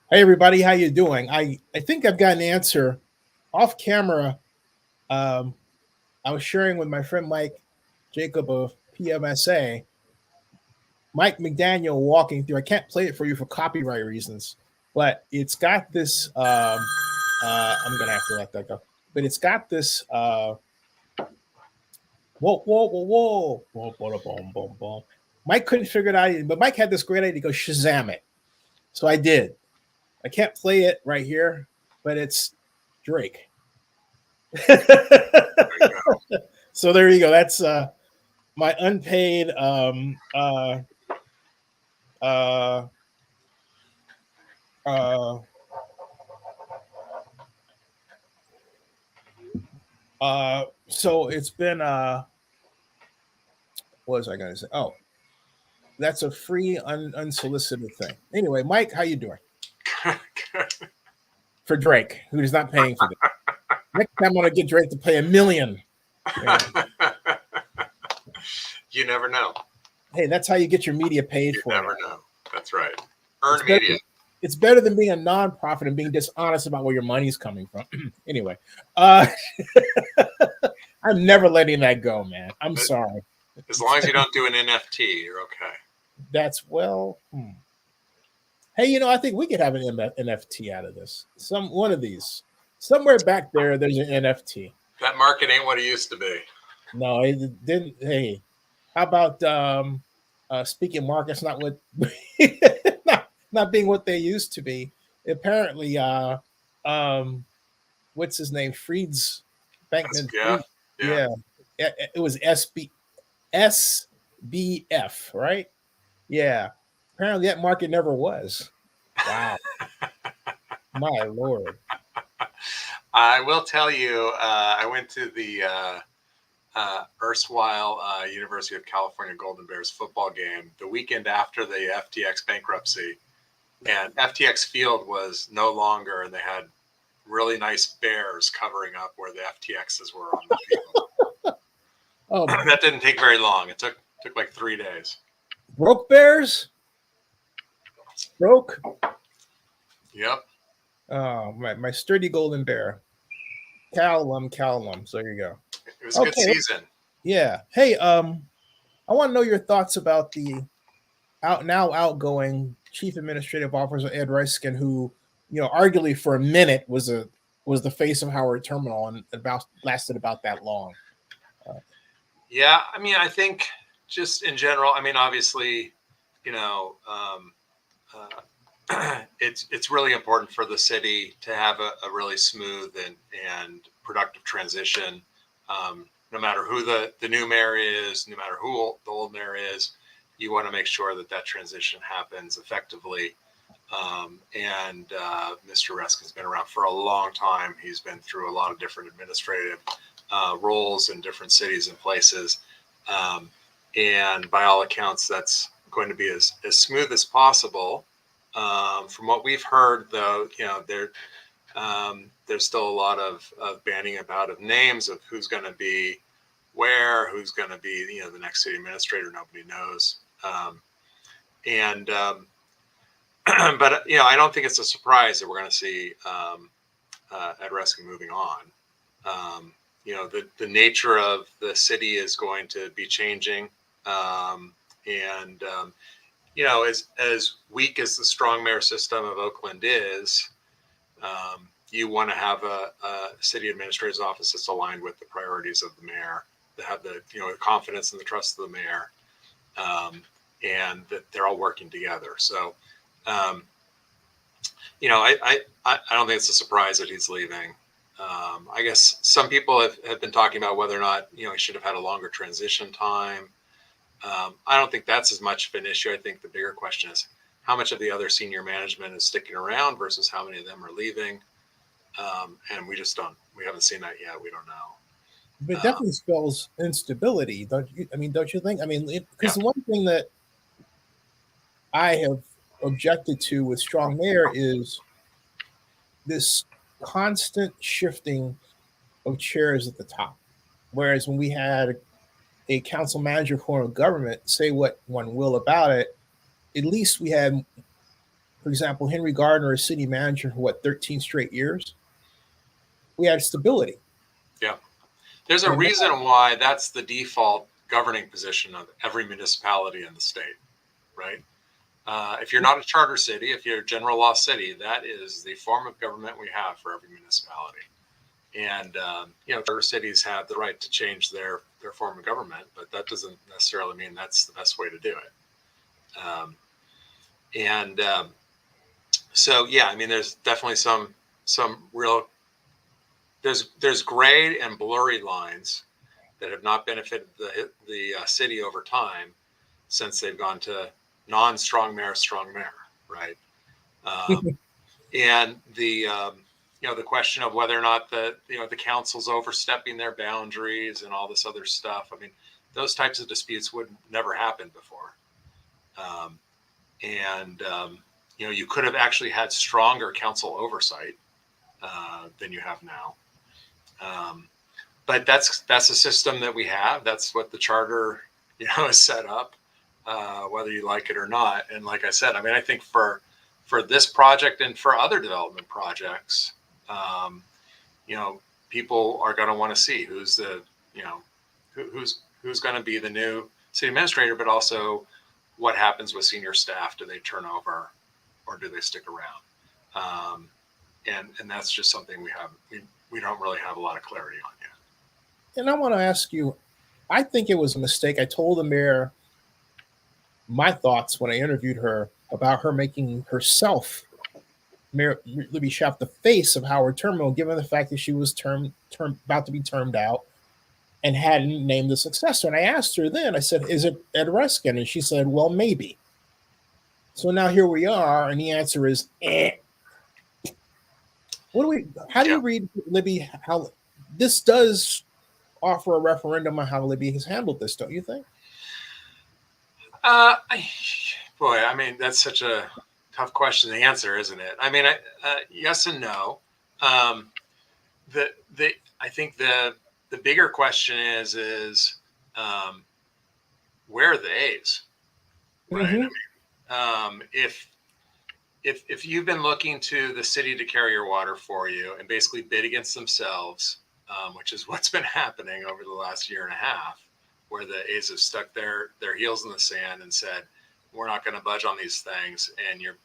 Hey everybody, how you doing? I think I've got an answer off camera. Um, I was sharing with my friend Mike Jacob of PMSA. Mike McDaniel walking through. I can't play it for you for copyright reasons, but it's got this. I'm gonna have to let that go. But it's got this. Whoa, whoa, whoa, whoa, whoa, whoa, boom, boom, boom. Mike couldn't figure it out, but Mike had this great idea to go Shazam it. So I did. I can't play it right here, but it's Drake. So there you go. That's my unpaid uh uh so it's been what was I gonna say? Oh, that's a free unsolicited thing. Anyway, Mike, how you doing? For Drake, who is not paying for this. Next time I'm gonna get Drake to pay $1 million. Yeah. You never know. Hey, that's how you get your media paid for. You never know. That's right. Earn media. It's better than being a nonprofit and being dishonest about where your money's coming from. Anyway, I'm never letting that go, man. I'm sorry. As long as you don't do an NFT, you're okay. That's well. Hey, I think we could have an NFT out of this. One of these. Somewhere back there, there's an NFT. That market ain't what it used to be. No, it didn't. Hey, how about speaking markets not what not being what they used to be? Apparently, what's his name? Freed's Bankman. Yeah. It was SBF, right? Yeah. Apparently that market never was. Wow. My Lord. I will tell you, I went to the erstwhile University of California Golden Bears football game the weekend after the FTX bankruptcy. And FTX Field was no longer, and they had really nice bears covering up where the FTXs were on the field. Oh, that didn't take very long. It took like 3 days. Broke bears? Broke? Yep. Oh, my sturdy golden bear. Callum. So there you go. It was a good season. Yeah. Hey, I want to know your thoughts about the outgoing Chief Administrative Officer Ed Reiskin, who, arguably for a minute was the face of Howard Terminal and lasted about that long. Yeah, I mean, I think just in general, I mean, obviously, it's really important for the city to have a really smooth and productive transition. No matter who the new mayor is, no matter who the old mayor is, you want to make sure that transition happens effectively. And Mr. Reiskin's been around for a long time. He's been through a lot of different administrative roles in different cities and places. And by all accounts, that's going to be as smooth as possible. From what we've heard, though, there's still a lot of banding about of names of who's going to be where, who's going to be, the next city administrator. Nobody knows. But I don't think it's a surprise that we're going to see Ed Reiskin moving on. The nature of the city is going to be changing, as weak as the strong mayor system of Oakland is, you want to have a city administrator's office that's aligned with the priorities of the mayor, to have the confidence and the trust of the mayor, and that they're all working together. So, I don't think it's a surprise that he's leaving. I guess some people have been talking about whether or not he should have had a longer transition time. I don't think that's as much of an issue. I think the bigger question is how much of the other senior management is sticking around versus how many of them are leaving. And we haven't seen that yet. We don't know. But it definitely spells instability, don't you? I mean, don't you think? I mean, because the one thing that I have objected to with strong mayor is this constant shifting of chairs at the top. Whereas when we had a council manager form of government, say what one will about it, at least we had for example, Henry Gardner as city manager for 13 straight years, we had stability. Yeah. There's a reason why that's the default governing position of every municipality in the state, right? If you're not a charter city, if you're a general law city, that is the form of government we have for every municipality. And, charter cities have the right to change their form of government, but that doesn't necessarily mean that's the best way to do it. So, yeah, I mean, there's definitely some real, there's gray and blurry lines that have not benefited the city over time since they've gone to non-strong mayor, strong mayor, right? And the question of whether or not the council's overstepping their boundaries and all this other stuff. I mean, those types of disputes would never happen before. You could have actually had stronger council oversight than you have now. But that's a system that we have. That's what the charter, is set up, whether you like it or not. And like I said, I mean, I think for this project and for other development projects, people are going to want to see who's the, who's going to be the new city administrator, but also what happens with senior staff. Do they turn over or do they stick around? And that's just something we don't really have a lot of clarity on yet. And I want to ask you, I think it was a mistake. I told the mayor my thoughts when I interviewed her about her making herself, Mayor Libby Schaaf, the face of Howard Terminal, given the fact that she was about to be termed out and hadn't named the successor. And I asked her then, I said, is it Ed Reiskin? And she said, well, maybe. So now here we are, and the answer is, eh. How do you read, Libby, how this does offer a referendum on how Libby has handled this, don't you think? I mean, that's such a tough question to answer, isn't it? I mean, yes and no. I think the bigger question is where are the A's, right? Mm-hmm. I mean, if you've been looking to the city to carry your water for you and basically bid against themselves, which is what's been happening over the last year and a half, where the A's have stuck their heels in the sand and said, we're not going to budge on these things. And you're,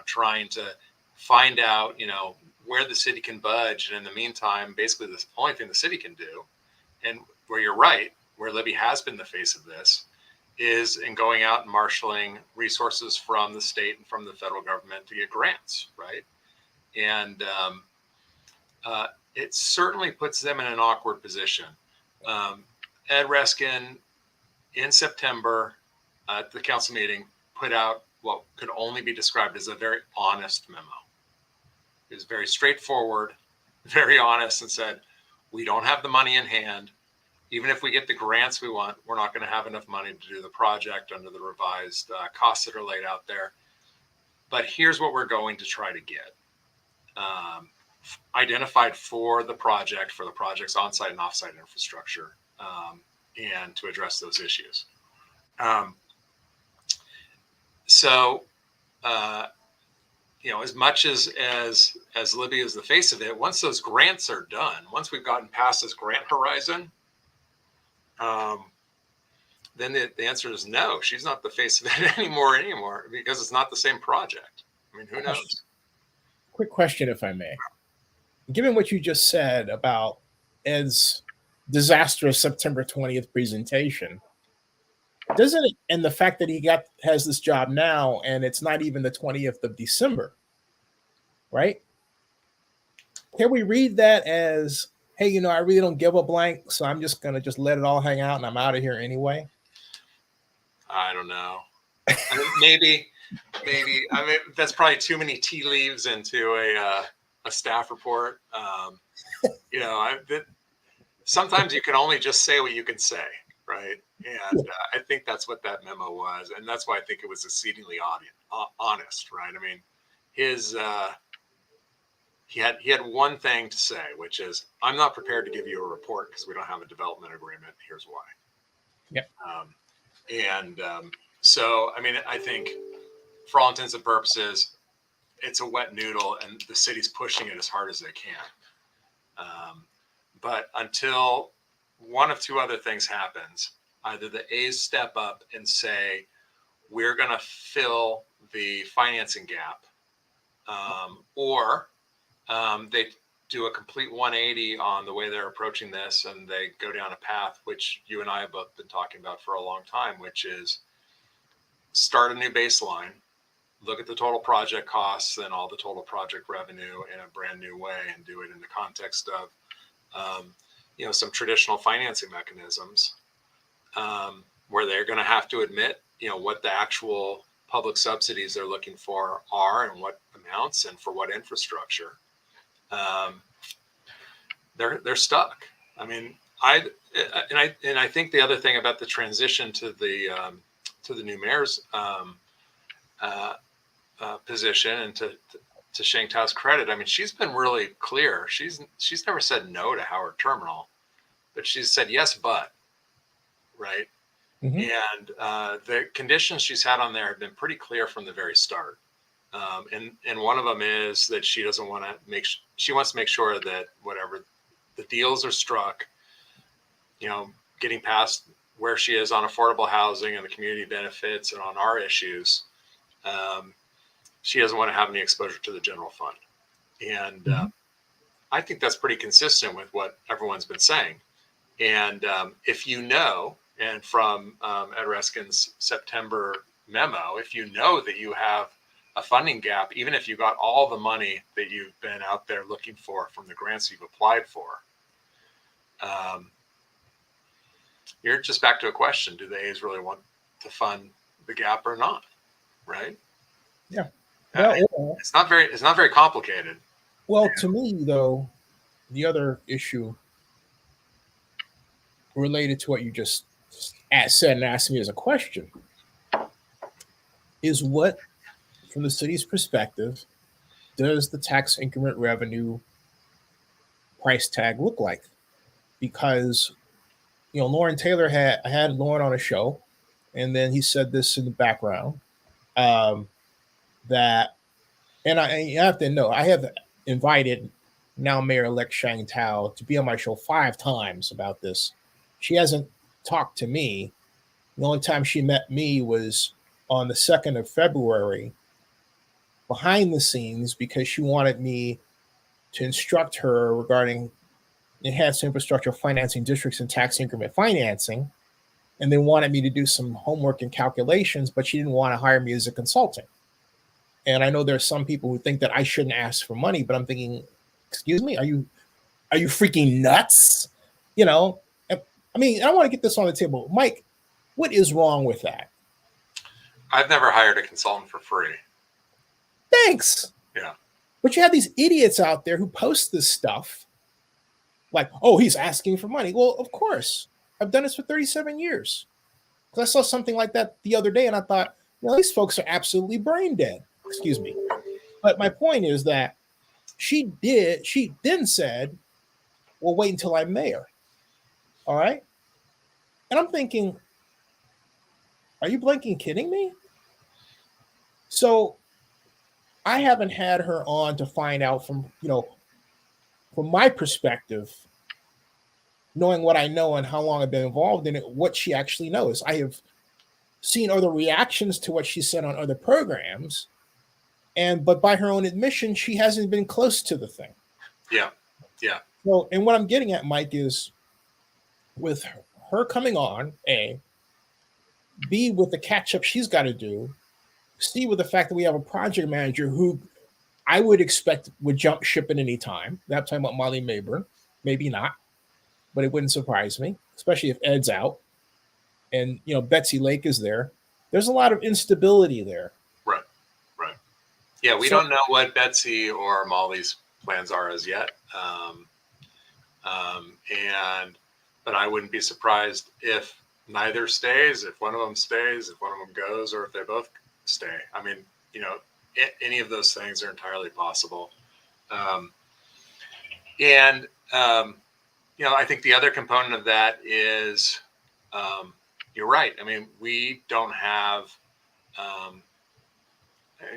trying to find out, where the city can budge. And in the meantime, basically the only thing the city can do, and where you're right, where Libby has been the face of this, is in going out and marshaling resources from the state and from the federal government to get grants, right? And it certainly puts them in an awkward position. Ed Reiskin, in September at the council meeting, put out what could only be described as a very honest memo. It was very straightforward, very honest, and said, we don't have the money in hand. Even if we get the grants we want, we're not going to have enough money to do the project under the revised costs that are laid out there. But here's what we're going to try to get. Identified for the project's on-site and off-site infrastructure, and to address those issues. As much as Libby is the face of it, once those grants are done, once we've gotten past this grant horizon, then the answer is no. She's not the face of it anymore, because it's not the same project. I mean, who knows? Quick question, if I may. Given what you just said about Ed's disastrous September 20th presentation, doesn't it, and the fact that he has this job now, and it's not even the 20th of December, right? Can we read that as, hey, I really don't give a blank, so I'm just gonna let it all hang out, and I'm out of here anyway? I don't know. I mean, maybe. I mean, that's probably too many tea leaves into a staff report. Sometimes you can only just say what you can say, right? And I think that's what that memo was, and that's why I think it was exceedingly honest, right? I mean, he had one thing to say, which is, I'm not prepared to give you a report because we don't have a development agreement. Here's why. Yep. So, I mean, I think for all intents and purposes, it's a wet noodle, and the city's pushing it as hard as they can. But until one of two other things happens, either the A's step up and say, we're going to fill the financing gap, or they do a complete 180 on the way they're approaching this, and they go down a path, which you and I have both been talking about for a long time, which is start a new baseline, look at the total project costs and all the total project revenue in a brand new way, and do it in the context of some traditional financing mechanisms, where they're going to have to admit, what the actual public subsidies they're looking for are and what amounts and for what infrastructure. They're stuck. I mean, I think the other thing about the transition to the new mayor's position, and to Sheng Tao's credit, I mean, she's been really clear. She's never said no to Howard Terminal, but she's said yes, but, right? Mm-hmm. And the conditions she's had on there have been pretty clear from the very start. And one of them is that she wants to make sure that whatever the deals are struck, getting past where she is on affordable housing and the community benefits and on our issues, she doesn't want to have any exposure to the general fund. And I think that's pretty consistent with what everyone's been saying. And if and from Ed Reiskin's September memo, if you know that you have a funding gap, even if you got all the money that you've been out there looking for from the grants you've applied for, you're just back to a question: do the A's really want to fund the gap or not? Right? Yeah. It's not very complicated. Well, to me, though, the other issue related to what you just said and asked me as a question is, what, from the city's perspective, does the tax increment revenue price tag look like? Because, Lauren Taylor I had Lauren on a show, and then he said this in the background, that, and I have to know, I have invited now Mayor-elect Sheng Tao to be on my show 5 times about this. She hasn't talked to me. The only time she met me was on the 2nd of February behind the scenes, because she wanted me to instruct her regarding enhanced infrastructure financing districts and tax increment financing, and they wanted me to do some homework and calculations, but she didn't want to hire me as a consultant. And I know there's some people who think that I shouldn't ask for money, but I'm thinking, excuse me, are you freaking nuts? I mean, I want to get this on the table. Mike, what is wrong with that? I've never hired a consultant for free. Thanks. Yeah. But you have these idiots out there who post this stuff like, oh, he's asking for money. Well, of course. I've done this for 37 years. Because I saw something like that the other day, and I thought, these folks are absolutely brain dead. Excuse me. But my point is that she then said, well, wait until I'm mayor. All right? And I'm thinking, are you blinking kidding me? So I haven't had her on to find out from my perspective, knowing what I know and how long I've been involved in it, what she actually knows. I have seen other reactions to what she said on other programs, but by her own admission, she hasn't been close to the thing. Yeah. Yeah. Well, and what I'm getting at, Mike, is with her coming on, A, B, with the catch up she's got to do, C, with the fact that we have a project manager who I would expect would jump ship at any time. I'm talking about Molly Mayburn, maybe not, but it wouldn't surprise me, especially if Ed's out and Betsy Lake is there. There's a lot of instability there. Right. Yeah, we don't know what Betsy or Molly's plans are as yet. But I wouldn't be surprised if neither stays, if one of them stays, if one of them goes, or if they both stay. I mean, any of those things are entirely possible. I think the other component of that is, you're right. I mean, we don't have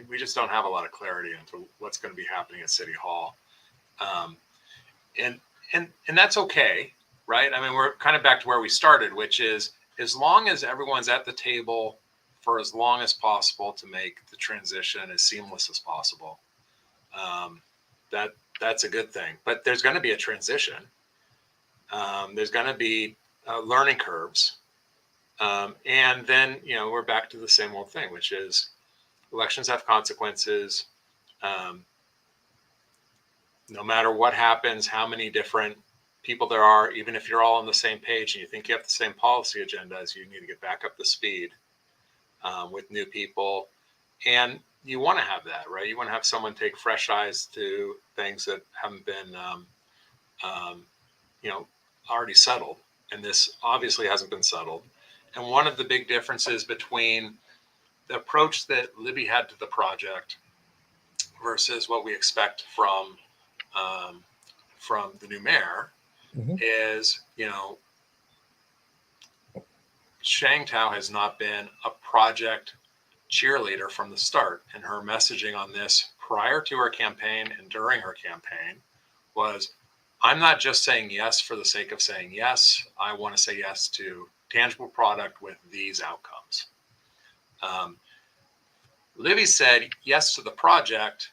we just don't have a lot of clarity into what's going to be happening at City Hall. And that's okay, right? I mean, we're kind of back to where we started, which is as long as everyone's at the table for as long as possible to make the transition as seamless as possible, that's a good thing. But there's going to be a transition. There's going to be learning curves. And then, we're back to the same old thing, which is elections have consequences. No matter what happens, how many different people there are, even if you're all on the same page and you think you have the same policy agendas, you need to get back up to speed with new people. And you want to have that, right? You want to have someone take fresh eyes to things that haven't been, already settled. And this obviously hasn't been settled. And one of the big differences between the approach that Libby had to the project versus what we expect from the new mayor is, Shang Tao has not been a project cheerleader from the start. And her messaging on this prior to her campaign and during her campaign was, I'm not just saying yes for the sake of saying yes. I want to say yes to tangible product with these outcomes. Libby said yes to the project,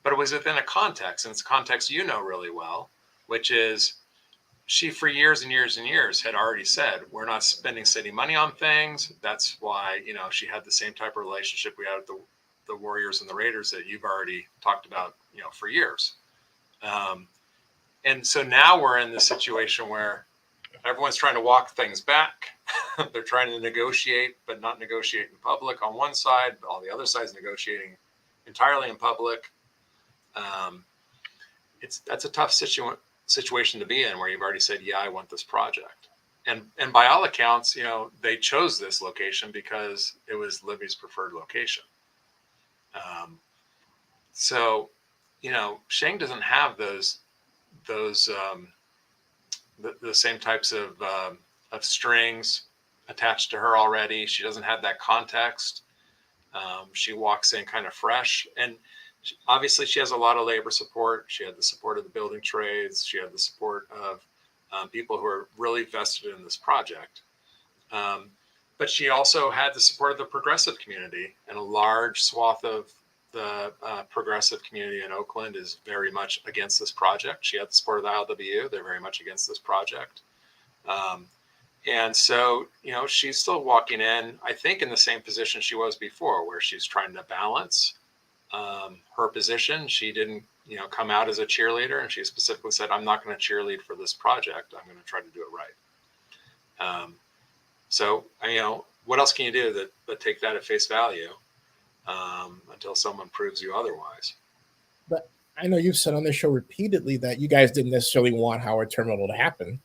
but it was within a context, and it's a context really well, which is she for years and years and years had already said, we're not spending city money on things. That's why, she had the same type of relationship we had with the Warriors and the Raiders that you've already talked about, for years. And so now we're in this situation where everyone's trying to walk things back. They're trying to negotiate, but not negotiate in public on one side, but all the other sides negotiating entirely in public. That's a tough situation to be in, where you've already said, yeah, I want this project. And by all accounts, they chose this location because it was Libby's preferred location. So, Shang doesn't have those the same types of strings attached to her already. She doesn't have that context. She walks in kind of fresh, and obviously she has a lot of labor support. She had the support of the building trades. She had the support of people who are really vested in this project. But she also had the support of the progressive community, and a large swath of the progressive community in Oakland is very much against this project. She had the support of the ILWU. They're very much against this project. And so, she's still walking in, I think, in the same position she was before, where she's trying to balance her position. She didn't, come out as a cheerleader, and she specifically said, I'm not going to cheerlead for this project. I'm going to try to do it right. So, what else can you do but take that at face value until someone proves you otherwise? But I know you've said on this show repeatedly that you guys didn't necessarily want Howard Terminal to happen,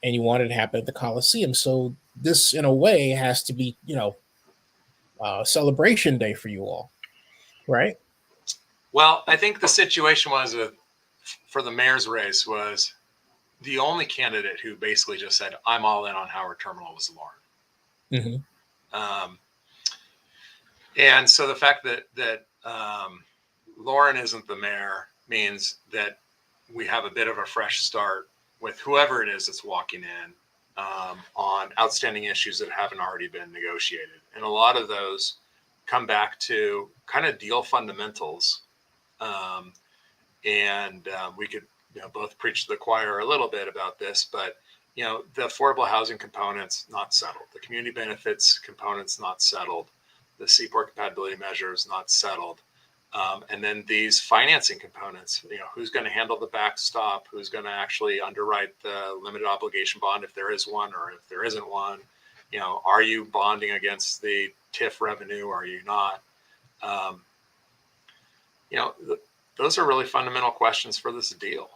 and you wanted it to happen at the Coliseum. So this, in a way, has to be, a celebration day for you all, right? Well, I think the situation was for the mayor's race was the only candidate who basically just said, I'm all in on Howard Terminal was Lauren. And so the fact that Lauren isn't the mayor means that we have a bit of a fresh start with whoever it is that's walking in on outstanding issues that haven't already been negotiated. And a lot of those come back to kind of deal fundamentals. We could both preach to the choir a little bit about this, but the affordable housing component's not settled. The community benefits component's not settled. The seaport compatibility measures not settled. And then these financing components, who's going to handle the backstop, who's going to actually underwrite the limited obligation bond if there is one, or if there isn't one, are you bonding against the TIF revenue? Or are you not? Those are really fundamental questions for this deal.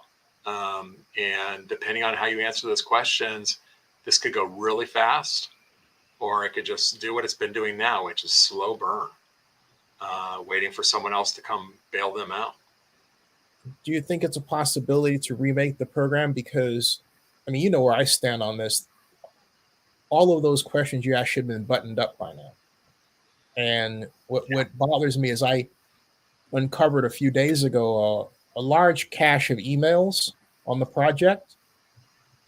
And depending on how you answer those questions, this could go really fast, or it could just do what it's been doing now, which is slow burn, waiting for someone else to come bail them out. Do you think it's a possibility to remake the program? Because, where I stand on this. All of those questions you asked should have been buttoned up by now. And what bothers me is I uncovered a few days ago a large cache of emails on the project,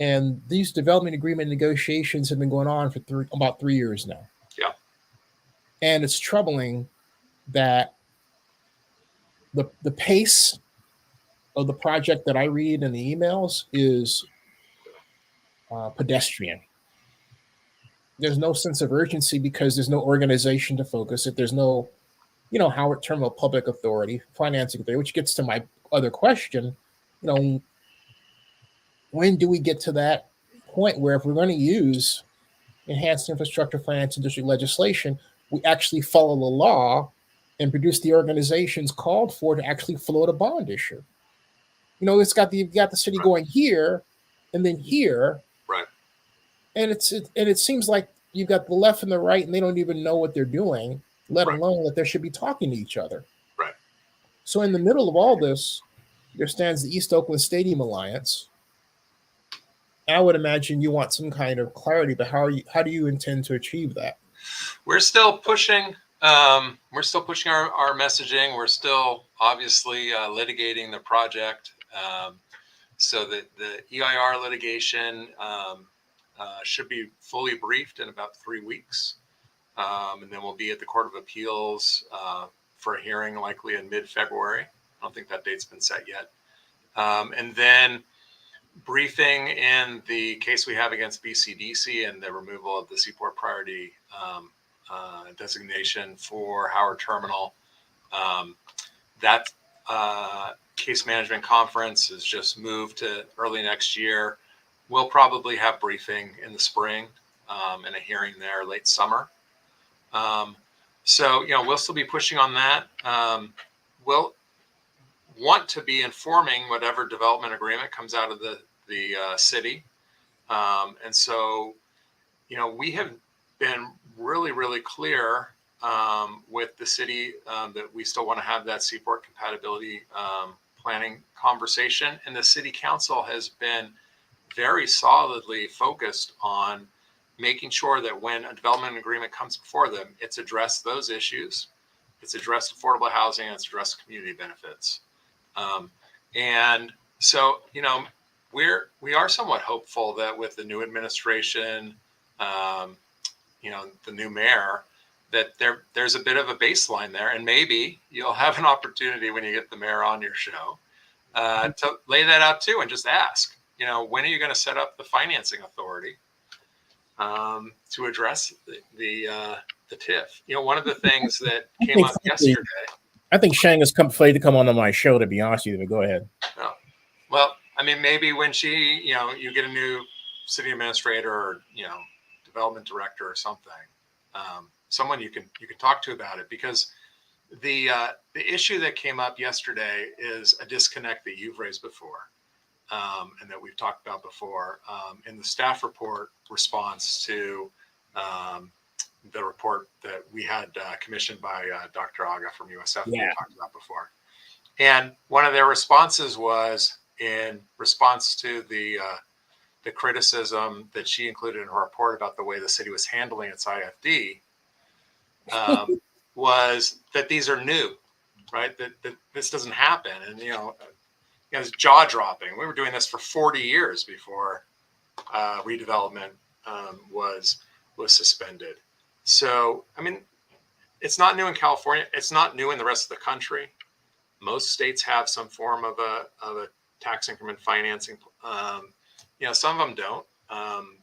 and these development agreement negotiations have been going on for about 3 years now. Yeah. And it's troubling that the pace of the project that I read in the emails is pedestrian. There's no sense of urgency because there's no organization to focus it. There's no, Howard term of public authority, financing authority, which gets to my other question. When do we get to that point where if we're going to use enhanced infrastructure finance and district legislation, we actually follow the law and produce the organizations called for to actually float a bond issue? You've got the city going here and then here, Right. and it seems like you've got the left and the right, and they don't even know what they're doing, let alone that they should be talking to each other. Right. So in the middle of all this, there stands the East Oakland Stadium Alliance. I would imagine you want some kind of clarity, but how do you intend to achieve that? We're still pushing. We're still pushing our messaging. We're still obviously litigating the project. So that the EIR litigation should be fully briefed in about 3 weeks. And then we'll be at the Court of Appeals for a hearing likely in mid-February. I don't think that date's been set yet. And then briefing in the case we have against BCDC and the removal of the Seaport Priority designation for Howard Terminal. That case management conference is just moved to early next year. We'll probably have briefing in the spring and a hearing there late summer. So, we'll still be pushing on that. We'll want to be informing whatever development agreement comes out of the city. And so, we have been really, really clear with the city that we still want to have that seaport compatibility planning conversation. And the city council has been very solidly focused on making sure that when a development agreement comes before them, it's addressed those issues, it's addressed affordable housing, and it's addressed community benefits. And so, we are somewhat hopeful that with the new administration, the new mayor, that there's a bit of a baseline there, and maybe you'll have an opportunity when you get the mayor on your show to lay that out too, and just ask, when are you going to set up the financing authority to address the TIF? One of the things that came up yesterday. I think Shang has afraid to come on my show, to be honest with you, but go ahead. Oh, well, maybe when you get a new city administrator or, development director or something, someone you can talk to about it, because the issue that came up yesterday is a disconnect that you've raised before, and that we've talked about before in the staff report response to the report that we had commissioned by Dr. Aga from USF. We talked about before. And one of their responses was in response to the criticism that she included in her report about the way the city was handling its IFD, was that these are new, right? That this doesn't happen. And, it's jaw dropping. We were doing this for 40 years before redevelopment was suspended. So, it's not new in California. It's not new in the rest of the country. Most states have some form of a tax increment financing. Some of them don't,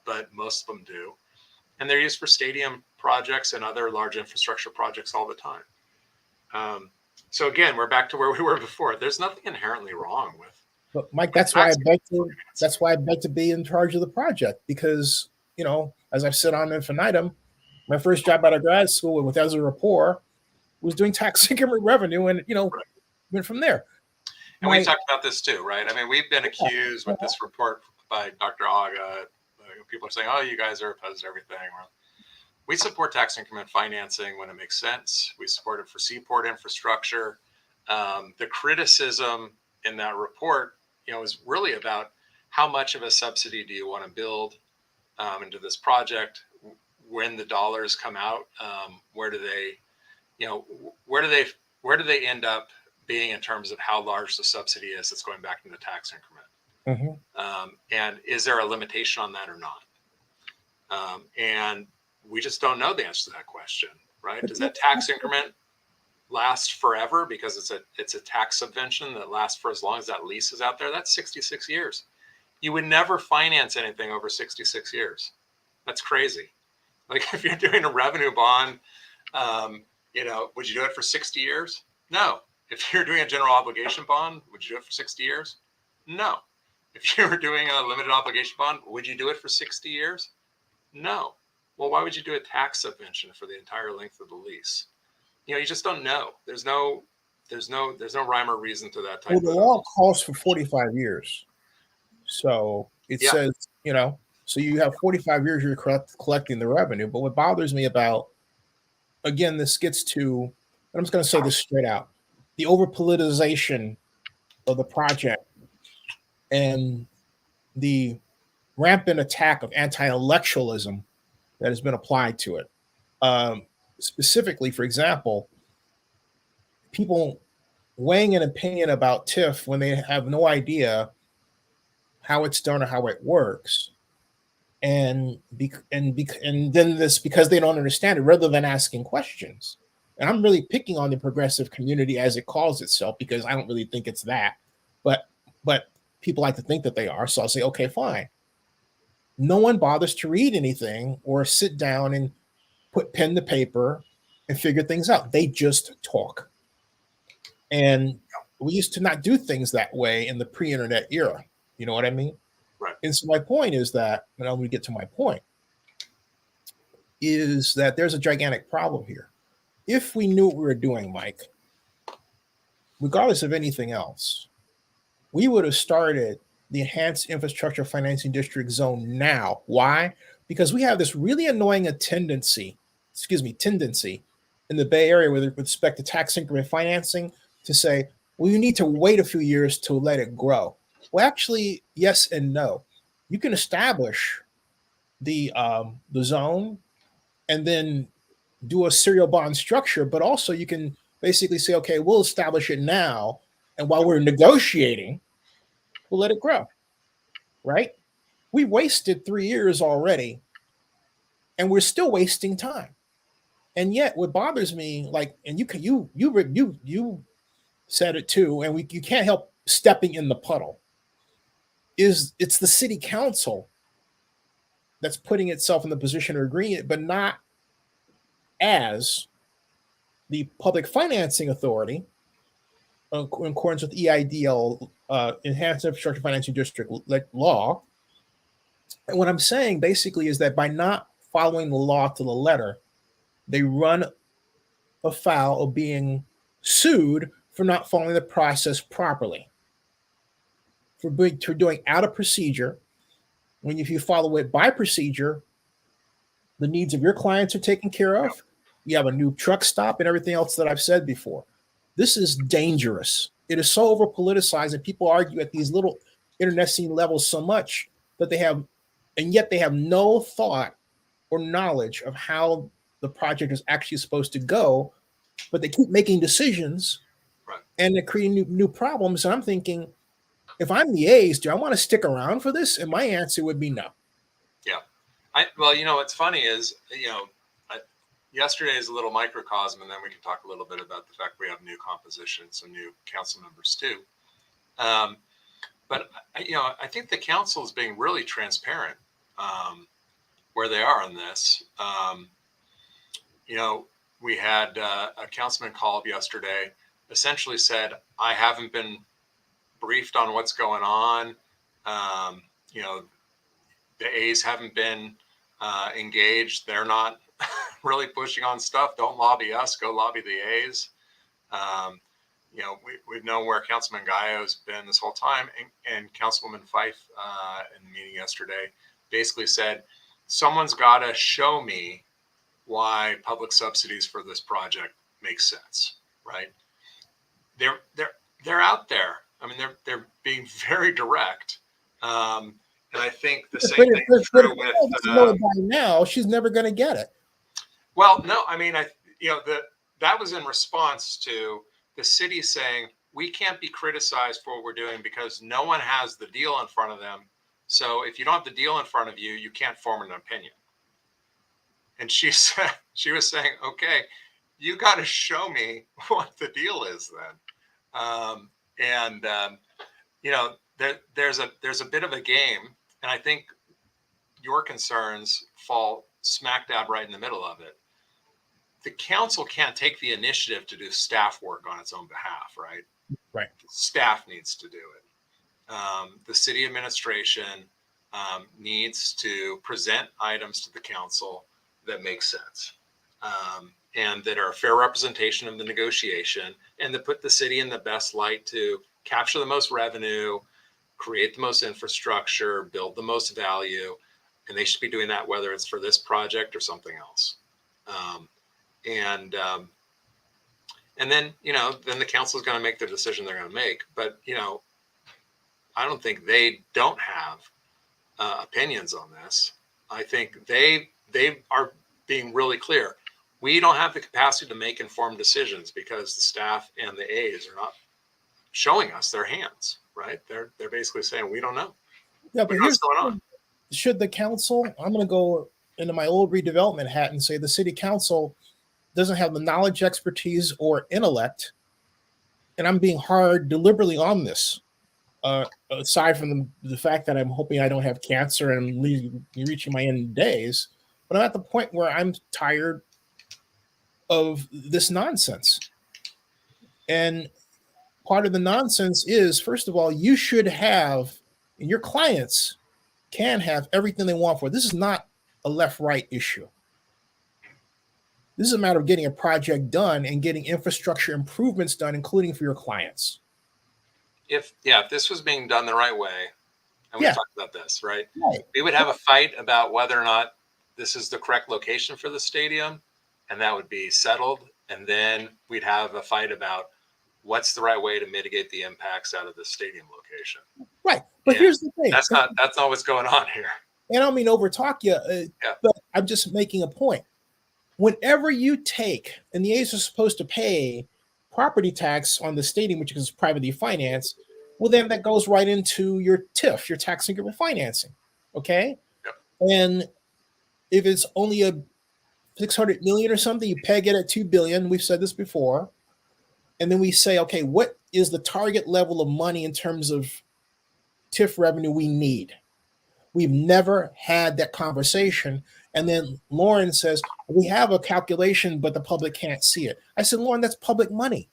but most of them do. And they're used for stadium projects and other large infrastructure projects all the time. So again, we're back to where we were before. There's nothing inherently wrong with. But Mike, that's why I'd like to be in charge of the project, because, as I've said on infinitum, my first job out of grad school with as a rapport was doing tax increment revenue, and went from there. And we talked about this too, right? We've been accused with this report by Dr. Aga. People are saying, "Oh, you guys are opposed to everything." We support tax increment financing when it makes sense. We support it for seaport infrastructure. The criticism in that report, is really about how much of a subsidy do you want to build into this project? When the dollars come out, where do they where do they end up being in terms of how large the subsidy is that's going back in the tax increment? And is there a limitation on that or not? And we just don't know the answer to that question, right? Does that tax increment last forever because it's a tax subvention that lasts for as long as that lease is out there? That's 66 years. You would never finance anything over 66 years. That's crazy. Like if you're doing a revenue bond, would you do it for 60 years? No. If you're doing a general obligation bond, would you do it for 60 years? No. If you were doing a limited obligation bond, would you do it for 60 years? No. Well, why would you do a tax subvention for the entire length of the lease? You just don't know. There's no rhyme or reason to that type. Well, the law calls for 45 years. So it says, so you have 45 years you're collecting the revenue. But what bothers me about, again, this gets to, and I'm just going to say this straight out, the over politicization of the project and the rampant attack of anti-intellectualism that has been applied to it. Specifically, for example, people weighing an opinion about TIF when they have no idea how it's done or how it works, and then this because they don't understand it, rather than asking questions. And I'm really picking on the progressive community as it calls itself because I don't really think it's that, but people like to think that they are. So I'll say, okay, fine. No one bothers to read anything or sit down and put pen to paper and figure things out. They just talk. And we used to not do things that way in the pre-internet era. You know what I mean? Right. And so my point is that, and I'm going to get to my point, is that there's a gigantic problem here. If we knew what we were doing, Mike, regardless of anything else, we would have started the Enhanced Infrastructure Financing District Zone now. Why? Because we have this really annoying tendency in the Bay Area with respect to tax increment financing to say, well, you need to wait a few years to let it grow. Well, actually, yes and no. You can establish the zone and then do a serial bond structure, but also you can basically say, okay, we'll establish it now, and while we're negotiating, we'll let it grow, right? We wasted 3 years already, and we're still wasting time. And yet, what bothers me, like, and you said it too, and you can't help stepping in the puddle, is it's the city council that's putting itself in the position of agreeing it, but not as the public financing authority in accordance with EIDL, Enhanced Infrastructure Financing District law. And what I'm saying basically is that by not following the law to the letter, they run afoul of being sued for not following the process properly, for doing out of procedure. When if you follow it by procedure, the needs of your clients are taken care of. You have a new truck stop and everything else that I've said before. This is dangerous. It is so over politicized, and people argue at these little internecine levels so much that they have, and yet they have no thought or knowledge of how the project is actually supposed to go, but they keep making decisions, right, and they're creating new problems. And I'm thinking, if I'm the A's, do I want to stick around for this? And my answer would be no. Yeah. Well, what's funny is, yesterday is a little microcosm, and then we can talk a little bit about the fact we have new composition, some new council members too. But I think the council is being really transparent where they are on this. We had a councilman call up yesterday, essentially said, I haven't been briefed on what's going on. The A's haven't been engaged. They're not really pushing on stuff. Don't lobby us, go lobby the A's. We've known where Councilman Gallo's been this whole time, and Councilwoman Fife in the meeting yesterday basically said, someone's got to show me why public subsidies for this project make sense, right? They're out there. I mean, they're being very direct. And I think the same thing is true with by now, she's never going to get it. Well, no, I mean, the that was in response to the city saying, we can't be criticized for what we're doing because no one has the deal in front of them. So if you don't have the deal in front of you, you can't form an opinion. And she said, she was saying, okay, you got to show me what the deal is then. You know, there's a bit of a game, and I think your concerns fall smack dab right in the middle of it. The council can't take the initiative to do staff work on its own behalf, right? Right. Staff needs to do it. The city administration needs to present items to the council that make sense and that are a fair representation of the negotiation and that put the city in the best light to capture the most revenue, create the most infrastructure, build the most value. And they should be doing that whether it's for this project or something else. And then, you know, then the council is going to make the decision they're going to make. But, you know, I don't think they don't have opinions on this. I think they are being really clear. We don't have the capacity to make informed decisions because the staff and the A's are not showing us their hands, right? They're basically saying, we don't know. Yeah, but here's what's going on. Should the council, I'm going to go into my old redevelopment hat and say the city council doesn't have the knowledge, expertise, or intellect, and I'm being hard deliberately on this. Aside from the fact that I'm hoping I don't have cancer and I'm reaching my end days, but I'm at the point where I'm tired of this nonsense. And part of the nonsense is, first of all, you should have, and your clients can have everything they want for it. This is not a left-right issue. This is a matter of getting a project done and getting infrastructure improvements done, including for your clients. If this was being done the right way, and we talked about this, right? We would have a fight about whether or not this is the correct location for the stadium, and that would be settled. And then we'd have a fight about what's the right way to mitigate the impacts out of the stadium location. Right. But here's the thing. That's not what's going on here. And I don't mean to overtalk you, but I'm just making a point. Whenever you take, and the A's are supposed to pay property tax on the stadium, which is privately financed, well, then that goes right into your TIF, your tax increment financing. Okay. Yep. And if it's only a 600 million or something, you peg it at 2 billion. We've said this before. And then we say, okay, what is the target level of money in terms of TIF revenue we need? We've never had that conversation. And then Lauren says, we have a calculation, but the public can't see it. I said, Lauren, that's public money.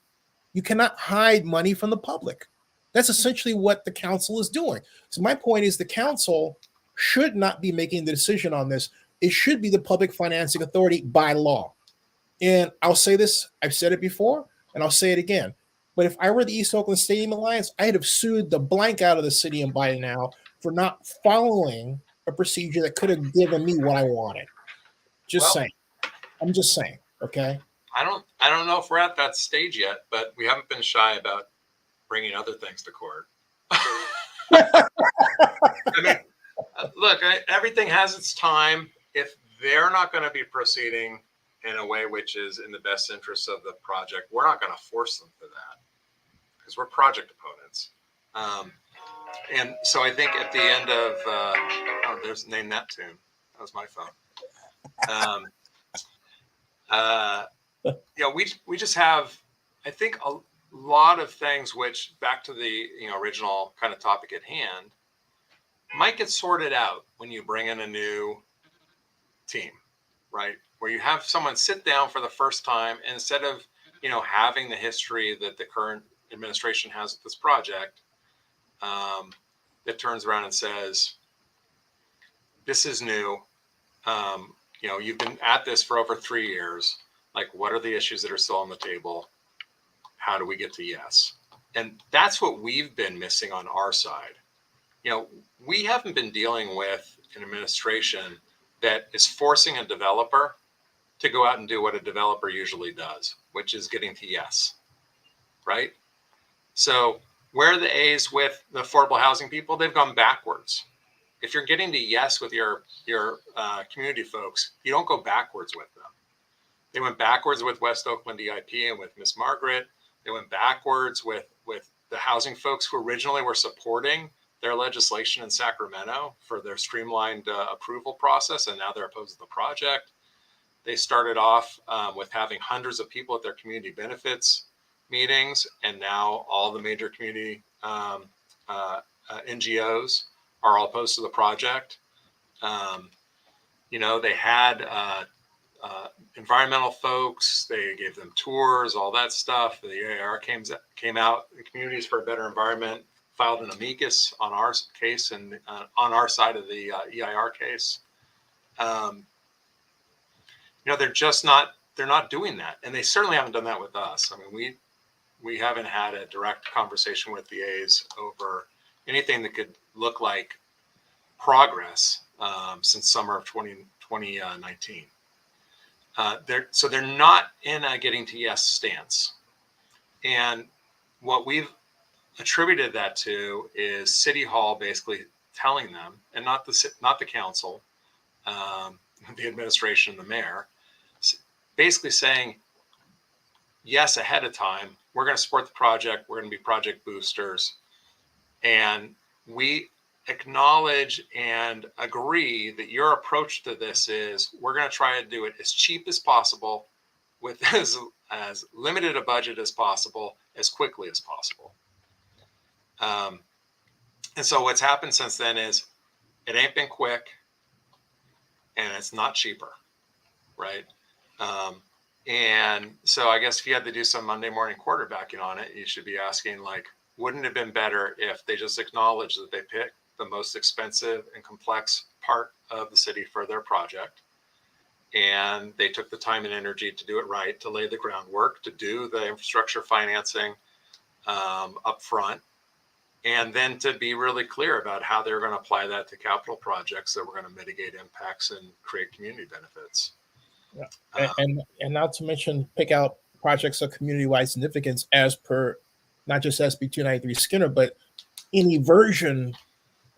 You cannot hide money from the public. That's essentially what the council is doing. So my point is the council should not be making the decision on this. It should be the Public Financing Authority by law. And I'll say this, I've said it before, and I'll say it again. But if I were the East Oakland Stadium Alliance, I'd have sued the blank out of the city and by now for not following a procedure that could have given me what I wanted. Saying. I'm just saying. Okay. I don't know if we're at that stage yet, but we haven't been shy about bringing other things to court. I mean, look, everything has its time. If they're not going to be proceeding in a way which is in the best interest of the project, we're not going to force them to that because we're project opponents. And so I think at the end of, there's Name That Tune. That was my phone. We just have, I think, a lot of things which, back to the original kind of topic at hand, might get sorted out when you bring in a new team, right? Where you have someone sit down for the first time, and instead of having the history that the current administration has with this project, that turns around and says, this is new. You've been at this for over 3 years. Like, what are the issues that are still on the table? How do we get to yes? And that's what we've been missing on our side. We haven't been dealing with an administration that is forcing a developer to go out and do what a developer usually does, which is getting to yes, right? So where are the A's with the affordable housing people? They've gone backwards. If you're getting to yes with your community folks, you don't go backwards with them. They went backwards with West Oakland EIP and with Miss Margaret. They went backwards with the housing folks who originally were supporting their legislation in Sacramento for their streamlined approval process, and now they're opposed to the project. They started off with having hundreds of people at their community benefits meetings, and now all the major community NGOs are all opposed to the project. They had environmental folks. They gave them tours, all that stuff. The EIR came out. The Communities for a Better Environment filed an amicus on our case and on our side of the EIR case. They're just not. They're not doing that, and they certainly haven't done that with us. I mean, we haven't had a direct conversation with the A's over anything that could look like progress since summer of 2019. They're not in a getting to yes stance. And what we've attributed that to is City Hall basically telling them, and not the council, the administration, the mayor, basically saying yes ahead of time. We're going to support the project. We're going to be project boosters. And we acknowledge and agree that your approach to this is we're going to try to do it as cheap as possible with as limited a budget as possible, as quickly as possible. And so what's happened since then is it ain't been quick and it's not cheaper, right? And so I guess if you had to do some Monday morning quarterbacking on it, you should be asking, like, wouldn't it have been better if they just acknowledged that they picked the most expensive and complex part of the city for their project, and they took the time and energy to do it right, to lay the groundwork, to do the infrastructure financing up front, and then to be really clear about how they're going to apply that to capital projects that were going to mitigate impacts and create community benefits. Yeah. And not to mention pick out projects of community-wide significance as per not just SB 293 Skinner, but any version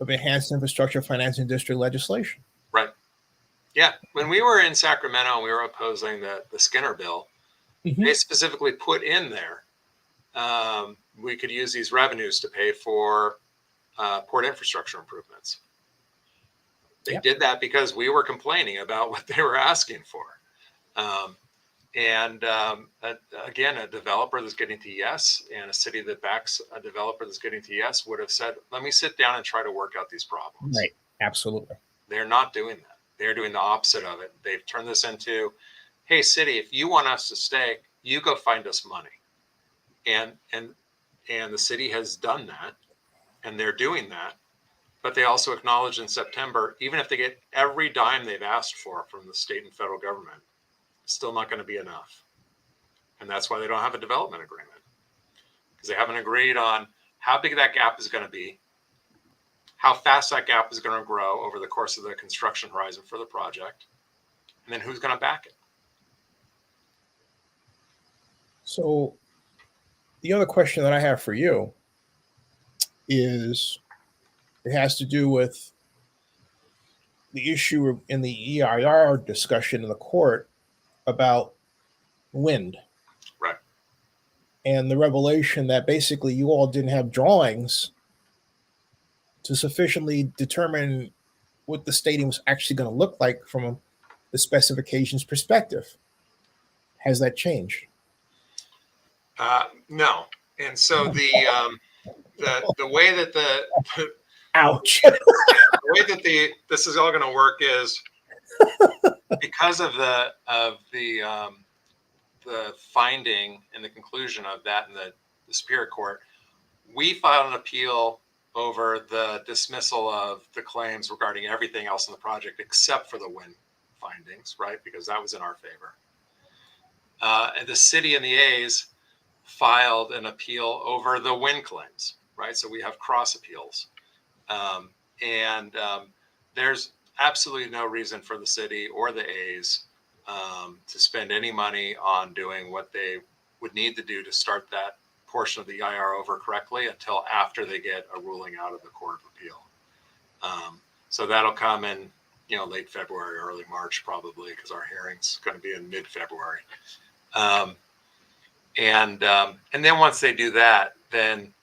of enhanced infrastructure financing district legislation. Right. Yeah. When we were in Sacramento and we were opposing the Skinner bill, they specifically put in there we could use these revenues to pay for port infrastructure improvements. They did that because we were complaining about what they were asking for. Again, a developer that's getting to yes, and a city that backs a developer that's getting to yes would have said, let me sit down and try to work out these problems. Right. Absolutely. They're not doing that. They're doing the opposite of it. They've turned this into, hey, city, if you want us to stay, you go find us money. And the city has done that, and they're doing that. But they also acknowledge in September, even if they get every dime they've asked for from the state and federal government, it's still not going to be enough. And that's why they don't have a development agreement, because they haven't agreed on how big that gap is going to be, how fast that gap is going to grow over the course of the construction horizon for the project, and then who's going to back it. So the other question that I have for you is, it has to do with the issue in the EIR discussion in the court about wind. Right. And the revelation that basically you all didn't have drawings to sufficiently determine what the stadium was actually going to look like from the specifications perspective. Has that changed? No. And so the way that the ouch. The way that this is all going to work is because of the finding and the conclusion of that in the Superior Court, we filed an appeal over the dismissal of the claims regarding everything else in the project except for the wind findings, right? Because that was in our favor. And the city and the A's filed an appeal over the wind claims, right? So we have cross appeals. There's absolutely no reason for the city or the A's to spend any money on doing what they would need to do to start that portion of the EIR over correctly until after they get a ruling out of the Court of Appeal. So that'll come in, late February, early March, probably, because our hearing's going to be in mid-February. And then once they do that, then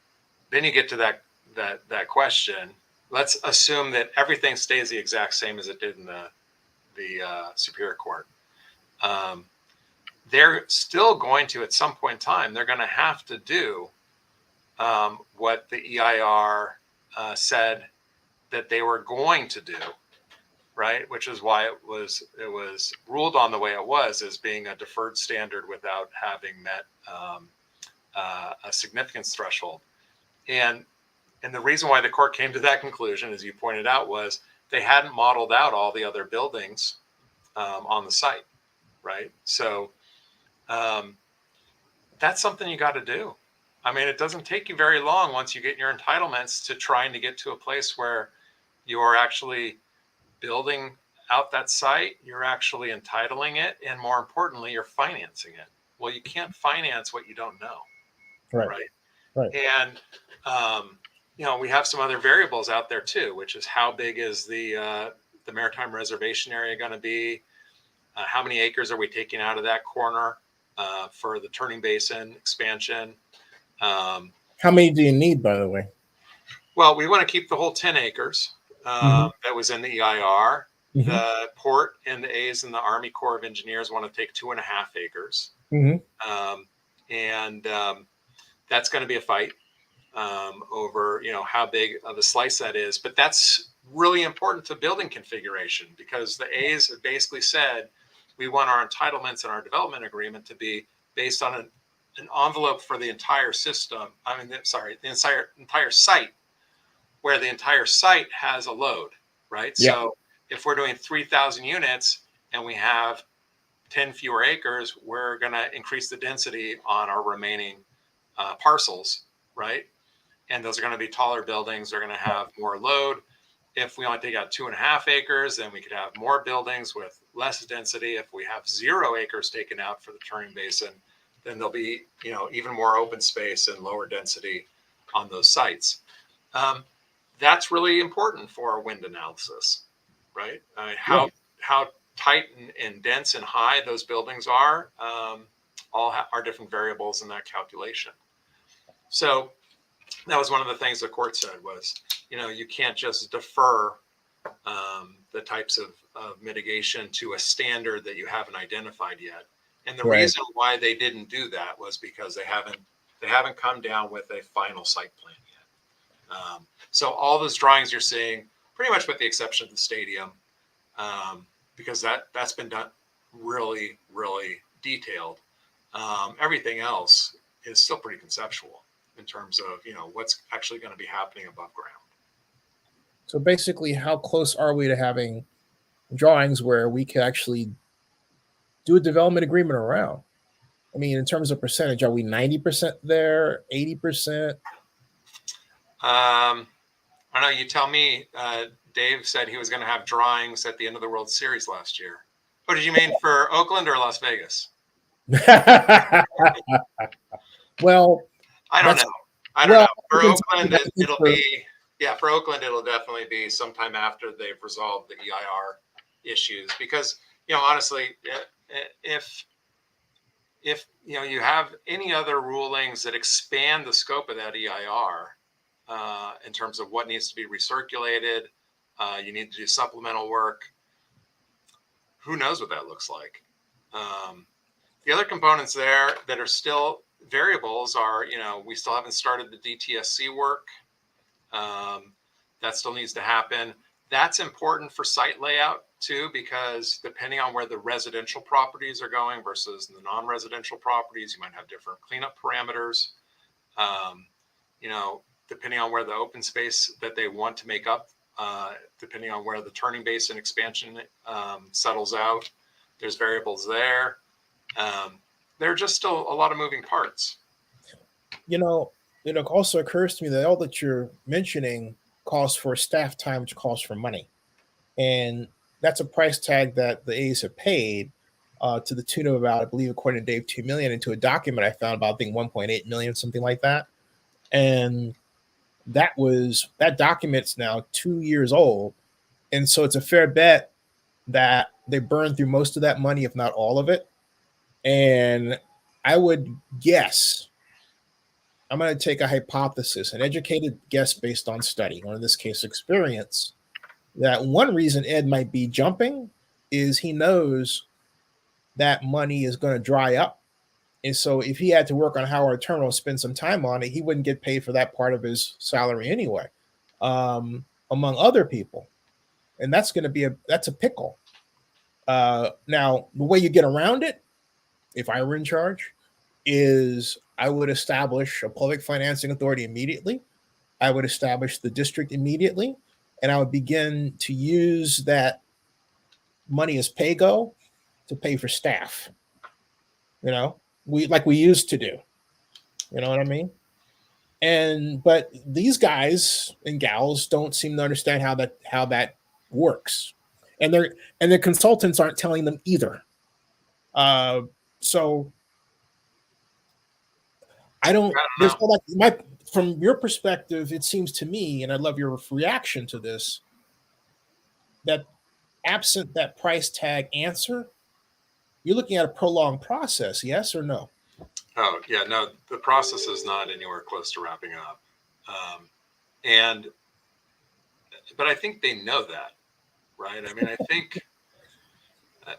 you get to that question. Let's assume that everything stays the exact same as it did in the Superior Court. They're still going to, at some point in time, they're going to have to do what the EIR said that they were going to do, right? Which is why it was ruled on the way it was, as being a deferred standard without having met a significance threshold. And the reason why the court came to that conclusion, as you pointed out, was they hadn't modeled out all the other buildings on the site, right? So that's something you got to do. I mean, it doesn't take you very long once you get your entitlements to trying to get to a place where you are actually building out that site, you're actually entitling it, and more importantly, you're financing it. Well, you can't finance what you don't know, right? And we have some other variables out there too, which is how big is the maritime reservation area going to be? How many acres are we taking out of that corner for the turning basin expansion? How many do you need, by the way? Well, we want to keep the whole 10 acres that was in the EIR. The port and the A's and the Army Corps of Engineers want to take 2.5 acres. And that's going to be a fight over, how big of a slice that is. But that's really important to building configuration, because the A's have basically said, we want our entitlements and our development agreement to be based on an envelope for the entire system. The entire site, where the entire site has a load, right? Yeah. So if we're doing 3,000 units and we have 10 fewer acres, we're going to increase the density on our remaining parcels, right? And those are going to be taller buildings. They're going to have more load. If we only take out 2.5 acres, then we could have more buildings with less density. If we have 0 acres taken out for the turning basin, then there'll be, even more open space and lower density on those sites. That's really important for our wind analysis, right? How tight and dense and high those buildings are, all are different variables in that calculation. So that was one of the things the court said was, you can't just defer the types of mitigation to a standard that you haven't identified yet. And the reason why they didn't do that was because they haven't come down with a final site plan yet. So all those drawings you're seeing, pretty much with the exception of the stadium, because that's been done really, really detailed. Everything else is still pretty conceptual in terms of, what's actually going to be happening above ground. So basically, how close are we to having drawings where we can actually do a development agreement around? I mean, in terms of percentage, are we 90% there, 80%? I don't know. You tell me. Dave said he was going to have drawings at the end of the World Series last year. What did you mean, for Oakland or Las Vegas? Well, I don't know. I don't know. For Oakland, it'll be, for Oakland, it'll definitely be sometime after they've resolved the EIR issues. Because, honestly, if you have any other rulings that expand the scope of that EIR in terms of what needs to be recirculated, you need to do supplemental work. Who knows what that looks like? The other components there that are still variables are, we still haven't started the DTSC work. That still needs to happen. That's important for site layout too, because depending on where the residential properties are going versus the non-residential properties, you might have different cleanup parameters. Depending on where the open space that they want to make up, depending on where the turning basin expansion settles out, there's variables there. There are just still a lot of moving parts. It also occurs to me that all that you're mentioning calls for staff time, which calls for money. And that's a price tag that the A's have paid to the tune of about, I believe, according to Dave, $2 million, into a document I found about, I think, 1.8 million, something like that. And that document's now 2 years old. And so it's a fair bet that they burned through most of that money, if not all of it. And I would guess, I'm going to take a hypothesis, an educated guess based on study, or in this case, experience, that one reason Ed might be jumping is he knows that money is going to dry up. And so if he had to work on Howard Terminal, spend some time on it, he wouldn't get paid for that part of his salary anyway, among other people. And that's going to be that's a pickle. Now, the way you get around it, if I were in charge, is I would establish a public financing authority immediately. I would establish the district immediately, and I would begin to use that money as pay-go to pay for staff. You know, we used to do. You know what I mean? But these guys and gals don't seem to understand how that works, and their consultants aren't telling them either. So I don't. There's from your perspective, it seems to me, and I love your reaction to this, that absent that price tag answer, you're looking at a prolonged process. Yes or no? Oh yeah, no. The process is not anywhere close to wrapping up, but I think they know that, right? I mean, I think.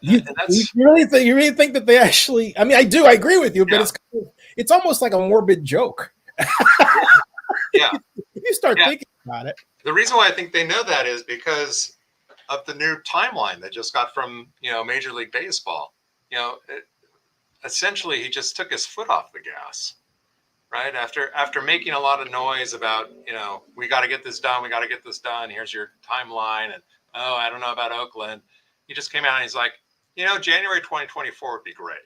You really think that they actually? I mean, I do. I agree with you, but it's almost like a morbid joke. Yeah. You start thinking about it. The reason why I think they know that is because of the new timeline that just got from Major League Baseball. Essentially, he just took his foot off the gas, right? After making a lot of noise about we got to get this done, here's your timeline, and I don't know about Oakland. He just came out and he's like, January 2024 would be great.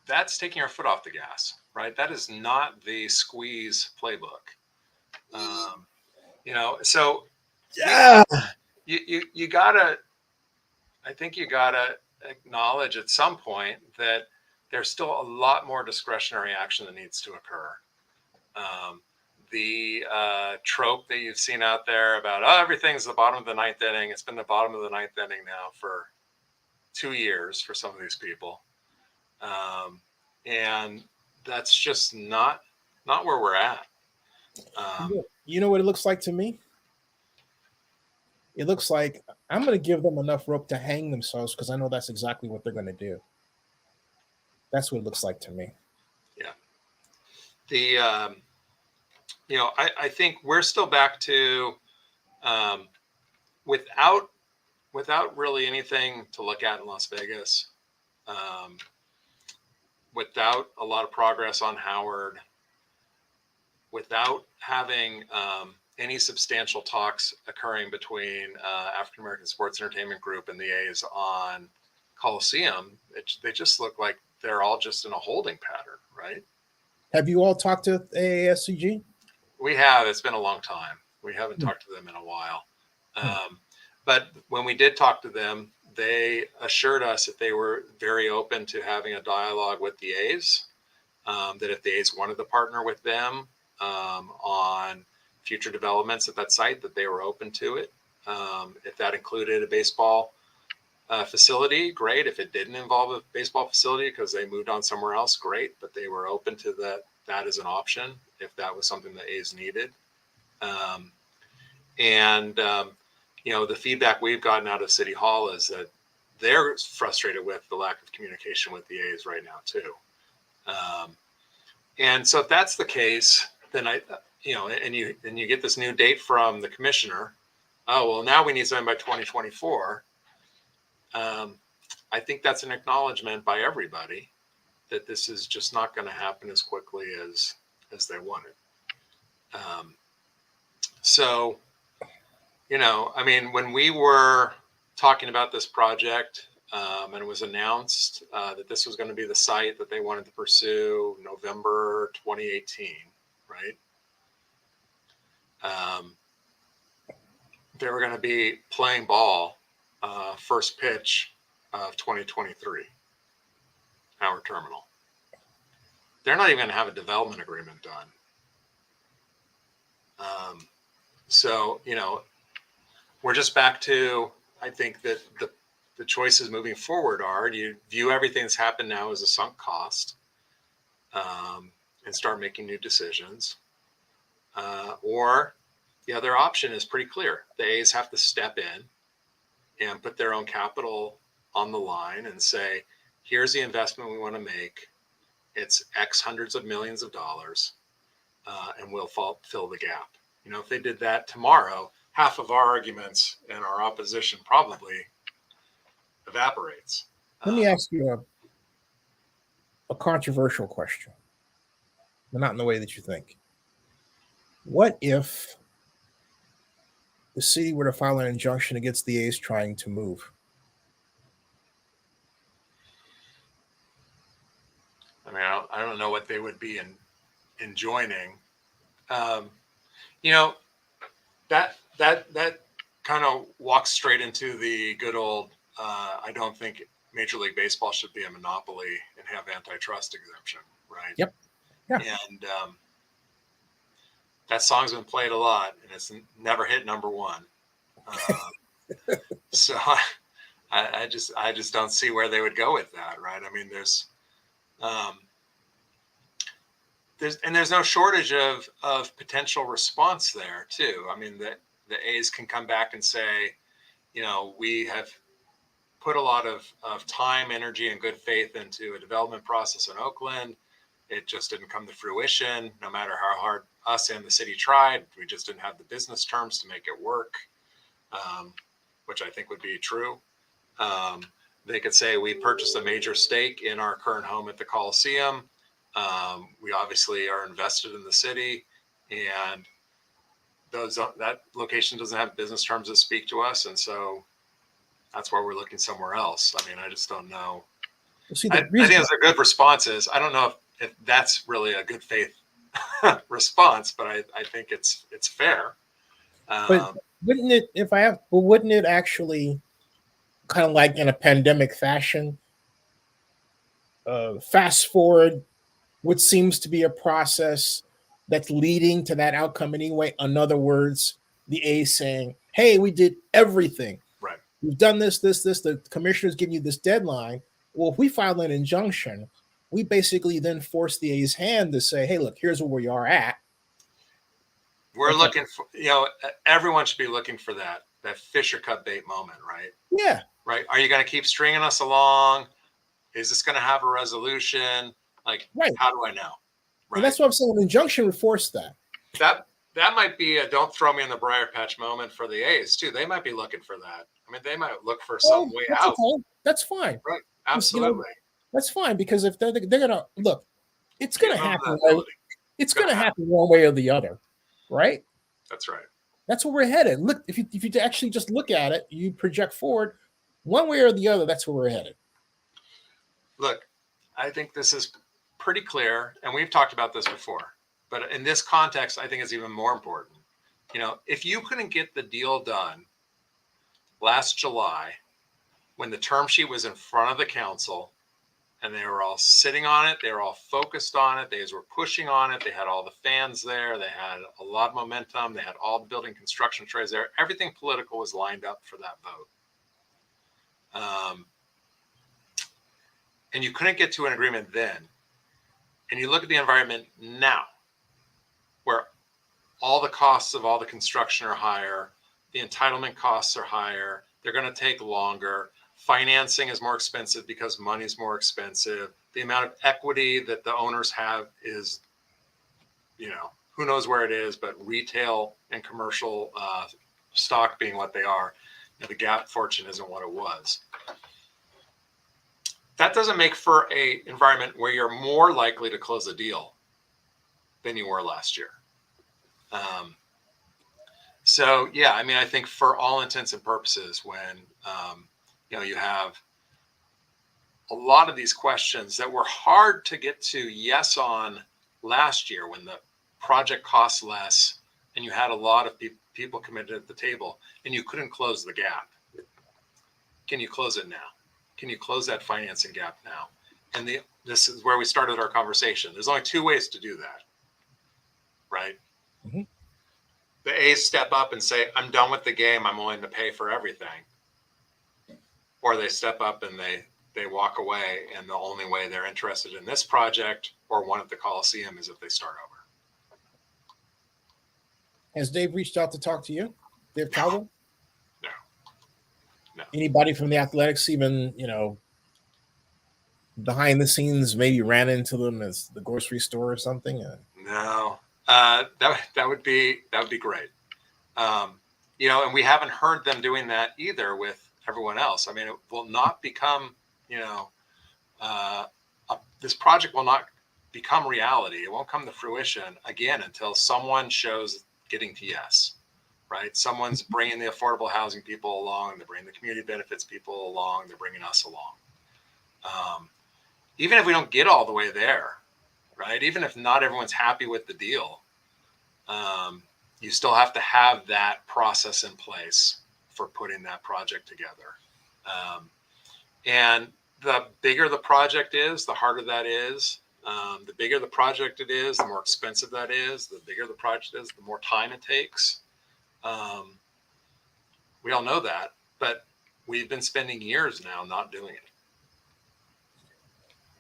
That's taking our foot off the gas, right? That is not the squeeze playbook. So yeah, you gotta, I think you gotta acknowledge at some point that there's still a lot more discretionary action that needs to occur. The trope that you've seen out there about everything's the bottom of the ninth inning. It's been the bottom of the ninth inning now for 2 years for some of these people. And that's just not where we're at. You know what it looks like to me? It looks like I'm going to give them enough rope to hang themselves because I know that's exactly what they're going to do. That's what it looks like to me. Yeah. I think we're still back to without really anything to look at in Las Vegas, without a lot of progress on Howard, without having any substantial talks occurring between African American Sports Entertainment Group and the A's on Coliseum, they just look like they're all just in a holding pattern, right? Have you all talked to AASCG? We have. It's been a long time. We haven't talked to them in a while. But when we did talk to them, they assured us that they were very open to having a dialogue with the A's, that if the A's wanted to partner with them on future developments at that site, that they were open to it. If that included a baseball facility, great. If it didn't involve a baseball facility because they moved on somewhere else, great. But they were open to that as an option if that was something the A's needed. The feedback we've gotten out of City Hall is that they're frustrated with the lack of communication with the A's right now too. And so if that's the case, then and you get this new date from the commissioner. Oh, well, now we need something by 2024. I think that's an acknowledgement by everybody that this is just not going to happen as quickly as they wanted. When we were talking about this project and it was announced that this was going to be the site that they wanted to pursue November 2018, right? They were going to be playing ball first pitch of 2023, Howard Terminal. They're not even going to have a development agreement done. So, we're just back to, I think that the choices moving forward are, do you view everything that's happened now as a sunk cost, and start making new decisions? Or the other option is pretty clear. The A's have to step in and put their own capital on the line and say, here's the investment we want to make. It's X hundreds of millions of dollars, and we'll fill the gap. If they did that tomorrow, half of our arguments and our opposition probably evaporates. Let me ask you a controversial question, but not in the way that you think. What if the city were to file an injunction against the A's trying to move? I mean, I don't know what they would be enjoining. That kind of walks straight into the good old, I don't think Major League Baseball should be a monopoly and have antitrust exemption, right? Yep. Yeah. And that song's been played a lot, and it's never hit number one. So I just don't see where they would go with that, right? I mean, there's no shortage of potential response there too. I mean, the A's can come back and say, we have put a lot of time, energy, and good faith into a development process in Oakland. It just didn't come to fruition. No matter how hard us and the city tried, we just didn't have the business terms to make it work, which I think would be true. They could say we purchased a major stake in our current home at the Coliseum. We obviously are invested in the city, and that location doesn't have business terms that speak to us, and so that's why we're looking somewhere else. I mean, I just don't know. See, I think those are good responses. I don't know if that's really a good faith response, but I think it's fair. But wouldn't it actually, kind of like in a pandemic fashion, fast forward what seems to be a process that's leading to that outcome anyway? In other words, the A saying, hey, we did everything. Right. We've done this. The commissioner's giving you this deadline. Well, if we file an injunction, we basically then force the A's hand to say, hey, look, here's where we are at. We're looking for, everyone should be looking for that fish or cut bait moment, right? Yeah. Right. Are you going to keep stringing us along? Is this going to have a resolution? Like, right. How do I know? Right. And that's what I'm saying. An injunction would force that. That might be a don't throw me in the briar patch moment for the A's too. They might be looking for that. I mean, they might look for some way out. Okay. That's fine. Right. Absolutely. That's fine, because if they're going to look, it's going to happen. It's going to happen one way or the other, right? That's right. That's where we're headed. Look, if you actually just look at it, you project forward one way or the other. That's where we're headed. Look, I think this is pretty clear, and we've talked about this before, but in this context, I think it's even more important. If you couldn't get the deal done last July, when the term sheet was in front of the council, and they were all sitting on it, they were all focused on it, they were pushing on it, they had all the fans there, they had a lot of momentum, they had all the building construction trades there, everything political was lined up for that vote. And you couldn't get to an agreement then. And you look at the environment now, where all the costs of all the construction are higher, the entitlement costs are higher, they're going to take longer, financing is more expensive because money's more expensive, the amount of equity that the owners have is, who knows where it is, but retail and commercial stock being what they are, the gap fortune isn't what it was. That doesn't make for a environment where you're more likely to close a deal than you were last year. So yeah, I mean, I think for all intents and purposes, when you have a lot of these questions that were hard to get to yes on last year, when the project costs less and you had a lot of people committed at the table, and you couldn't close the gap. Can you close it now? Can you close that financing gap now? And this is where we started our conversation. There's only two ways to do that, right? Mm-hmm. the A's step up and say, I'm done with the game, I'm willing to pay for everything. Or they step up and they walk away, and the only way they're interested in this project or one at the Coliseum is if they start over. Has Dave reached out to talk to you? Dave Calvin? No. Anybody from the Athletics even, behind the scenes maybe ran into them as the grocery store or something? No. That would be great. And we haven't heard them doing that either with everyone else. I mean, it will not become, this project will not become reality. It won't come to fruition again until someone shows getting to yes, right? Someone's bringing the affordable housing people along. They're bringing the community benefits people along. They're bringing us along. Even if we don't get all the way there, right? Even if not everyone's happy with the deal, you still have to have that process in place for putting that project together. And the bigger the project is, the harder that is. The bigger the project it is, the more expensive that is. The bigger the project is, the more time it takes. We all know that, but we've been spending years now not doing it.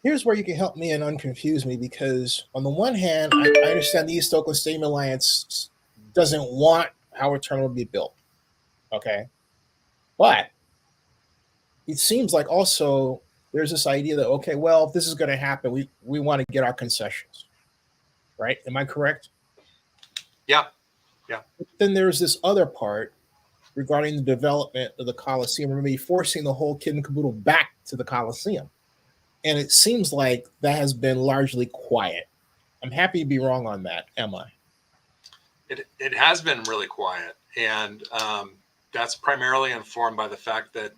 Here's where you can help me and unconfuse me, because on the one hand, I understand the East Oakland Stadium Alliance doesn't want Howard Terminal to be built. Okay. But it seems like also there's this idea that, okay, well, if this is going to happen, we want to get our concessions. Right? Am I correct? Yeah. But then there's this other part regarding the development of the Coliseum, or maybe forcing the whole kit and caboodle back to the Coliseum. And it seems like that has been largely quiet. I'm happy to be wrong on that, am I? It has been really quiet. And that's primarily informed by the fact that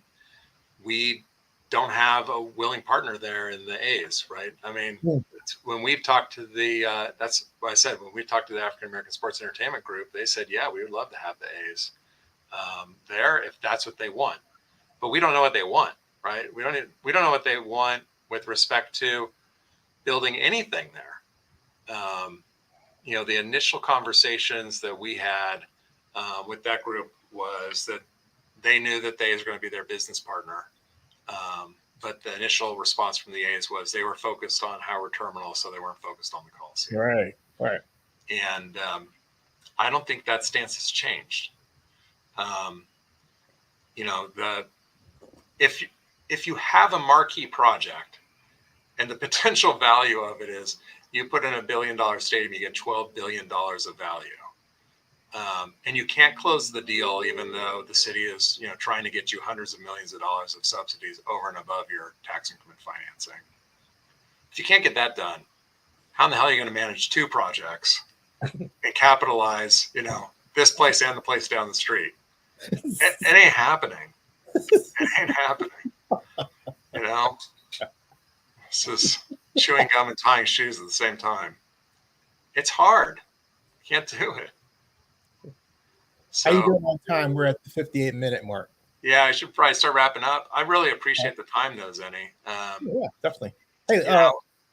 we don't have a willing partner there in the A's, right? I mean, when we've talked to that's what I said, when we talked to the African American Sports Entertainment Group, they said, yeah, we would love to have the A's there if that's what they want. But we don't know what they want, right? We don't know what they want with respect to building anything there. The initial conversations that we had with that group was that they knew that they was going to be their business partner. But the initial response from the A's was they were focused on Howard Terminal, so they weren't focused on the Coliseum. Right. And I don't think that stance has changed. If you have a marquee project and the potential value of it is you put in $1 billion stadium, you get $12 billion of value. And you can't close the deal, even though the city is, trying to get you hundreds of millions of dollars of subsidies over and above your tax increment financing. If you can't get that done, how in the hell are you going to manage two projects and capitalize, this place and the place down the street? It ain't happening. It ain't happening. This is chewing gum and tying shoes at the same time. It's hard. You can't do it. So, how you doing on time? We're at the 58-minute mark. Yeah, I should probably start wrapping up. I really appreciate the time, though, Zennie. Yeah, definitely. Hey,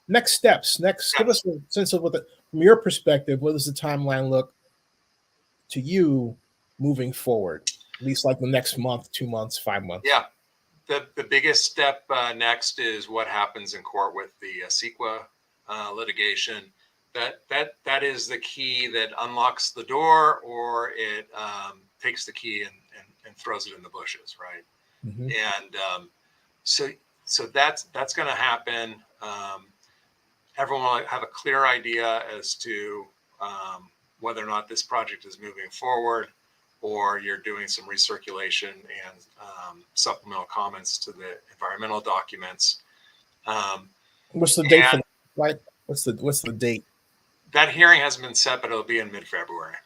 next steps. Give us a sense of from your perspective, what does the timeline look to you moving forward? At least like the next month, 2 months, 5 months. Yeah. The biggest step next is what happens in court with the CEQA litigation. That is the key that unlocks the door, or it takes the key and throws it in the bushes, right? Mm-hmm. And so that's going to happen. Everyone will have a clear idea as to whether or not this project is moving forward, or you're doing some recirculation and supplemental comments to the environmental documents. What's the date for that? Right? What's the date? That hearing hasn't been set, but it'll be in mid-February.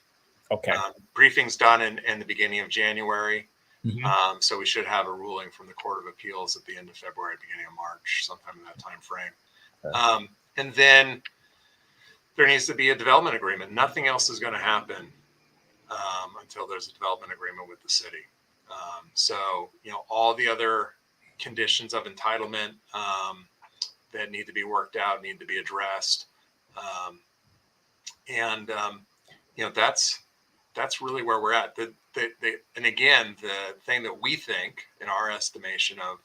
Okay. Briefing's done in the beginning of January. Mm-hmm. So we should have a ruling from the Court of Appeals at the end of February, beginning of March, sometime in that time frame. Okay. And then there needs to be a development agreement. Nothing else is going to happen until there's a development agreement with the city. So, all the other conditions of entitlement that need to be worked out need to be addressed. that's really where we're at. And again, the thing that we think, in our estimation of,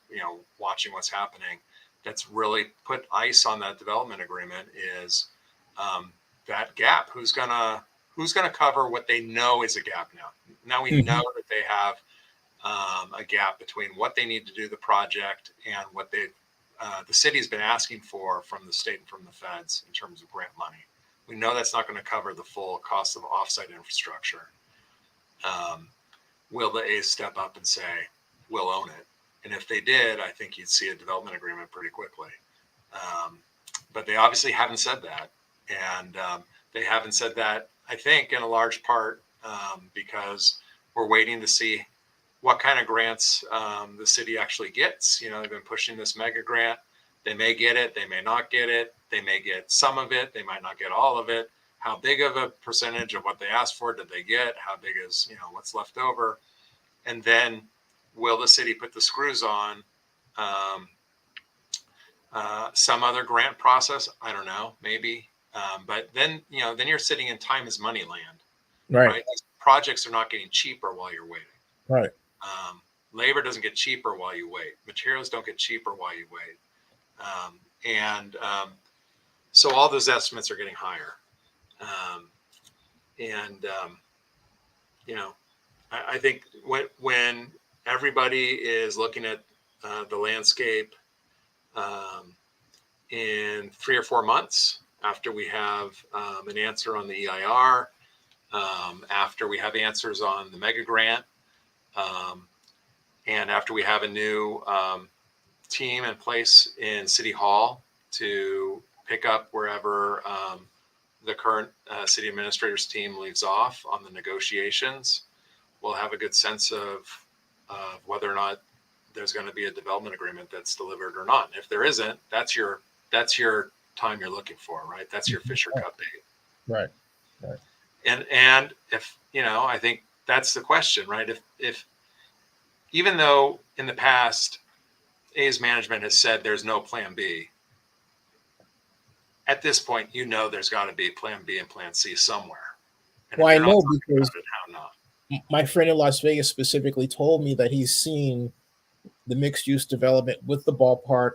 watching what's happening, that's really put ice on that development agreement is that gap. Who's gonna cover what they know is a gap now? Now we know that they have a gap between what they need to do the project and what the city's been asking for from the state and from the feds in terms of grant money. We know that's not going to cover the full cost of offsite infrastructure. Will the A's step up and say, we'll own it? And if they did, I think you'd see a development agreement pretty quickly. But they obviously haven't said that. And they haven't said that, I think, in a large part because we're waiting to see what kind of grants the city actually gets. They've been pushing this mega grant. They may get it. They may not get it. They may get some of it. They might not get all of it. How big of a percentage of what they asked for did they get? How big is, what's left over? And then will the city put the screws on some other grant process? I don't know, maybe. But then, then you're sitting in time is money land, right? These projects are not getting cheaper while you're waiting. Right. Labor doesn't get cheaper while you wait. Materials don't get cheaper while you wait. So all those estimates are getting higher. I think when everybody is looking at the landscape in 3 or 4 months after we have an answer on the EIR, after we have answers on the mega grant, and after we have a new team in place in City Hall to pick up wherever the current city administrator's team leaves off on the negotiations, we'll have a good sense of whether or not there's going to be a development agreement that's delivered or not. And if there isn't, that's your time you're looking for, right? That's your Fisher Cup bait. Right. And if, I think that's the question, right? If even though in the past A's management has said there's no plan B, at this point, there's got to be plan B and plan C somewhere. And well, I know because how not? My friend in Las Vegas specifically told me that he's seen the mixed use development with the ballpark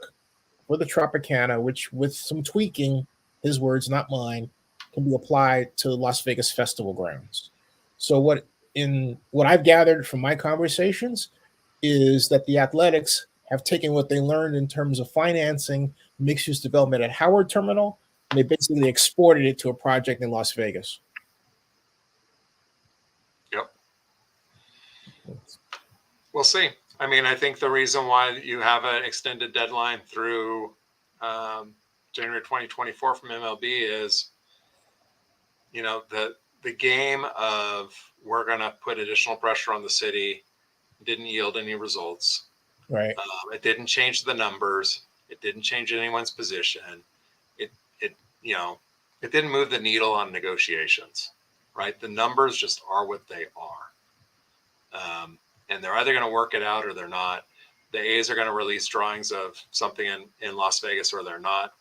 for the Tropicana, which with some tweaking, his words, not mine, can be applied to Las Vegas festival grounds. So what I've gathered from my conversations is that the Athletics have taken what they learned in terms of financing mixed use development at Howard Terminal, and they basically exported it to a project in Las Vegas. Yep. We'll see. I mean, I think the reason why you have an extended deadline through January 2024 from MLB is, the game of we're going to put additional pressure on the city didn't yield any results. Right. It didn't change the numbers. It didn't change anyone's position. It didn't move the needle on negotiations, right? The numbers just are what they are. And they're either going to work it out or they're not. The A's are going to release drawings of something in Las Vegas or they're not.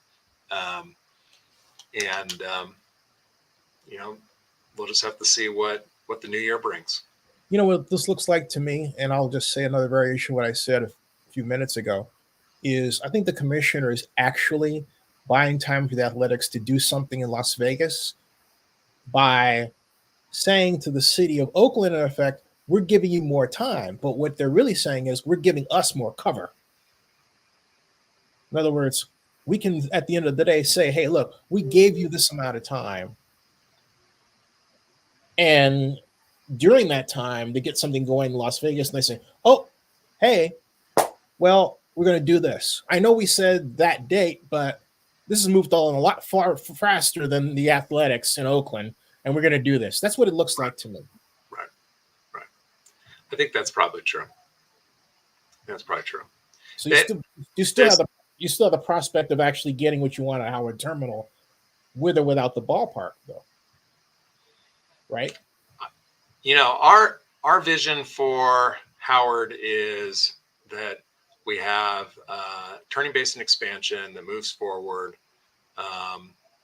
We'll just have to see what the new year brings. What this looks like to me, and I'll just say another variation of what I said a few minutes ago, is I think the commissioner is actually buying time for the Athletics to do something in Las Vegas by saying to the city of Oakland, in effect, we're giving you more time. But what they're really saying is we're giving us more cover. In other words, we can, at the end of the day, say, hey, look, we gave you this amount of time. And during that time, they get something going in Las Vegas and they say, oh, hey, well, we're going to do this. I know we said that date, but this has moved on a lot far faster than the Athletics in Oakland, and we're going to do this. That's what it looks like to me. Right. I think that's probably true. That's probably true. So you still have the prospect of actually getting what you want at Howard Terminal, with or without the ballpark, though. Right? Our vision for Howard is that we have turning basin expansion that moves forward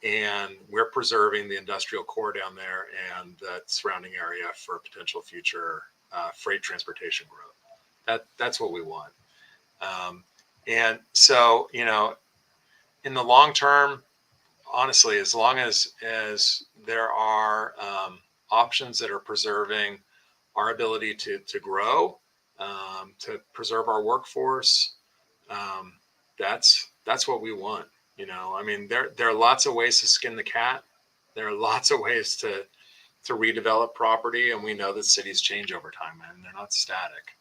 and we're preserving the industrial core down there and the surrounding area for potential future freight transportation growth. That's what we want. And so, in the long term, honestly, as long as there are options that are preserving our ability to grow, to preserve our workforce, that's what we want. I mean, there are lots of ways to skin the cat. There are lots of ways to redevelop property, and we know that cities change over time, and they're not static.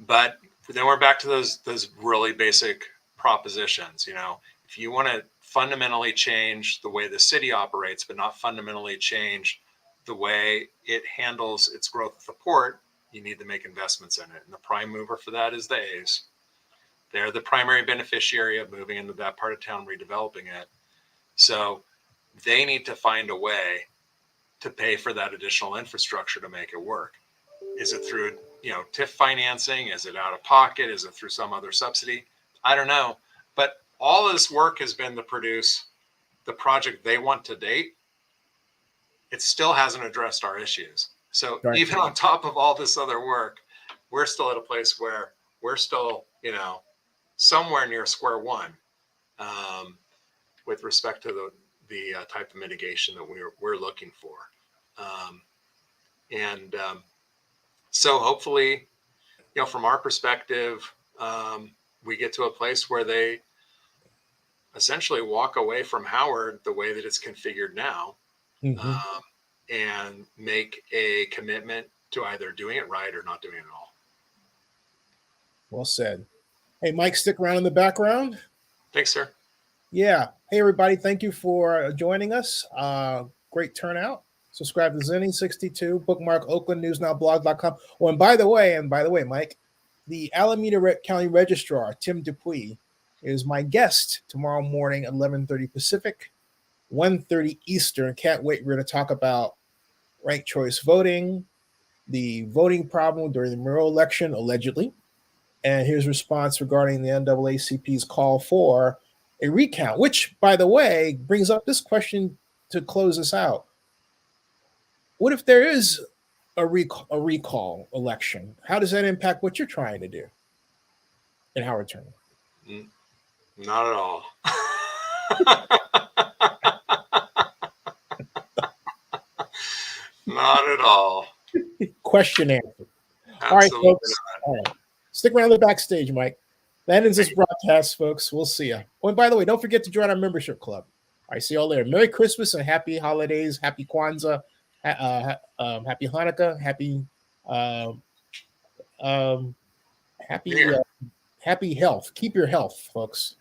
But then we're back to those really basic propositions. If you want to fundamentally change the way the city operates, but not fundamentally change the way it handles its growth at the port, you need to make investments in it. And the prime mover for that is the A's. They're the primary beneficiary of moving into that part of town, redeveloping it. So they need to find a way to pay for that additional infrastructure to make it work. Is it through, TIF financing? Is it out of pocket? Is it through some other subsidy? I don't know. But all this work has been to produce the project they want to date. It still hasn't addressed our issues. So right. Even on top of all this other work, we're still at a place where we're still, somewhere near square one with respect to the type of mitigation that we're looking for. So hopefully, from our perspective, we get to a place where they essentially walk away from Howard the way that it's configured now, and make a commitment to either doing it right or not doing it at all. Well said. Hey, Mike, stick around in the background. Thanks, sir. Yeah. Hey, everybody. Thank you for joining us. Great turnout. Subscribe to Zennie62, bookmark oaklandnewsnowblog.com. Oh, and by the way, Mike, the Alameda County Registrar, Tim Dupuy, is my guest tomorrow morning at 11:30 Pacific, 1:30 Eastern. Can't wait. We're going to talk about ranked choice voting, the voting problem during the mayoral election, allegedly, and his response regarding the NAACP's call for a recount, which, by the way, brings up this question to close us out. What if there is a recall election? How does that impact what you're trying to do in Howard Turner? Not at all. Not at all. Question answered. Absolutely. All right, folks. All right. Stick around the backstage, Mike. That ends this broadcast, folks. We'll see you. Oh, and by the way, don't forget to join our membership club. All right, see y'all later. Merry Christmas and happy holidays. Happy Kwanzaa. Happy Hanukkah. Happy health. Keep your health, folks.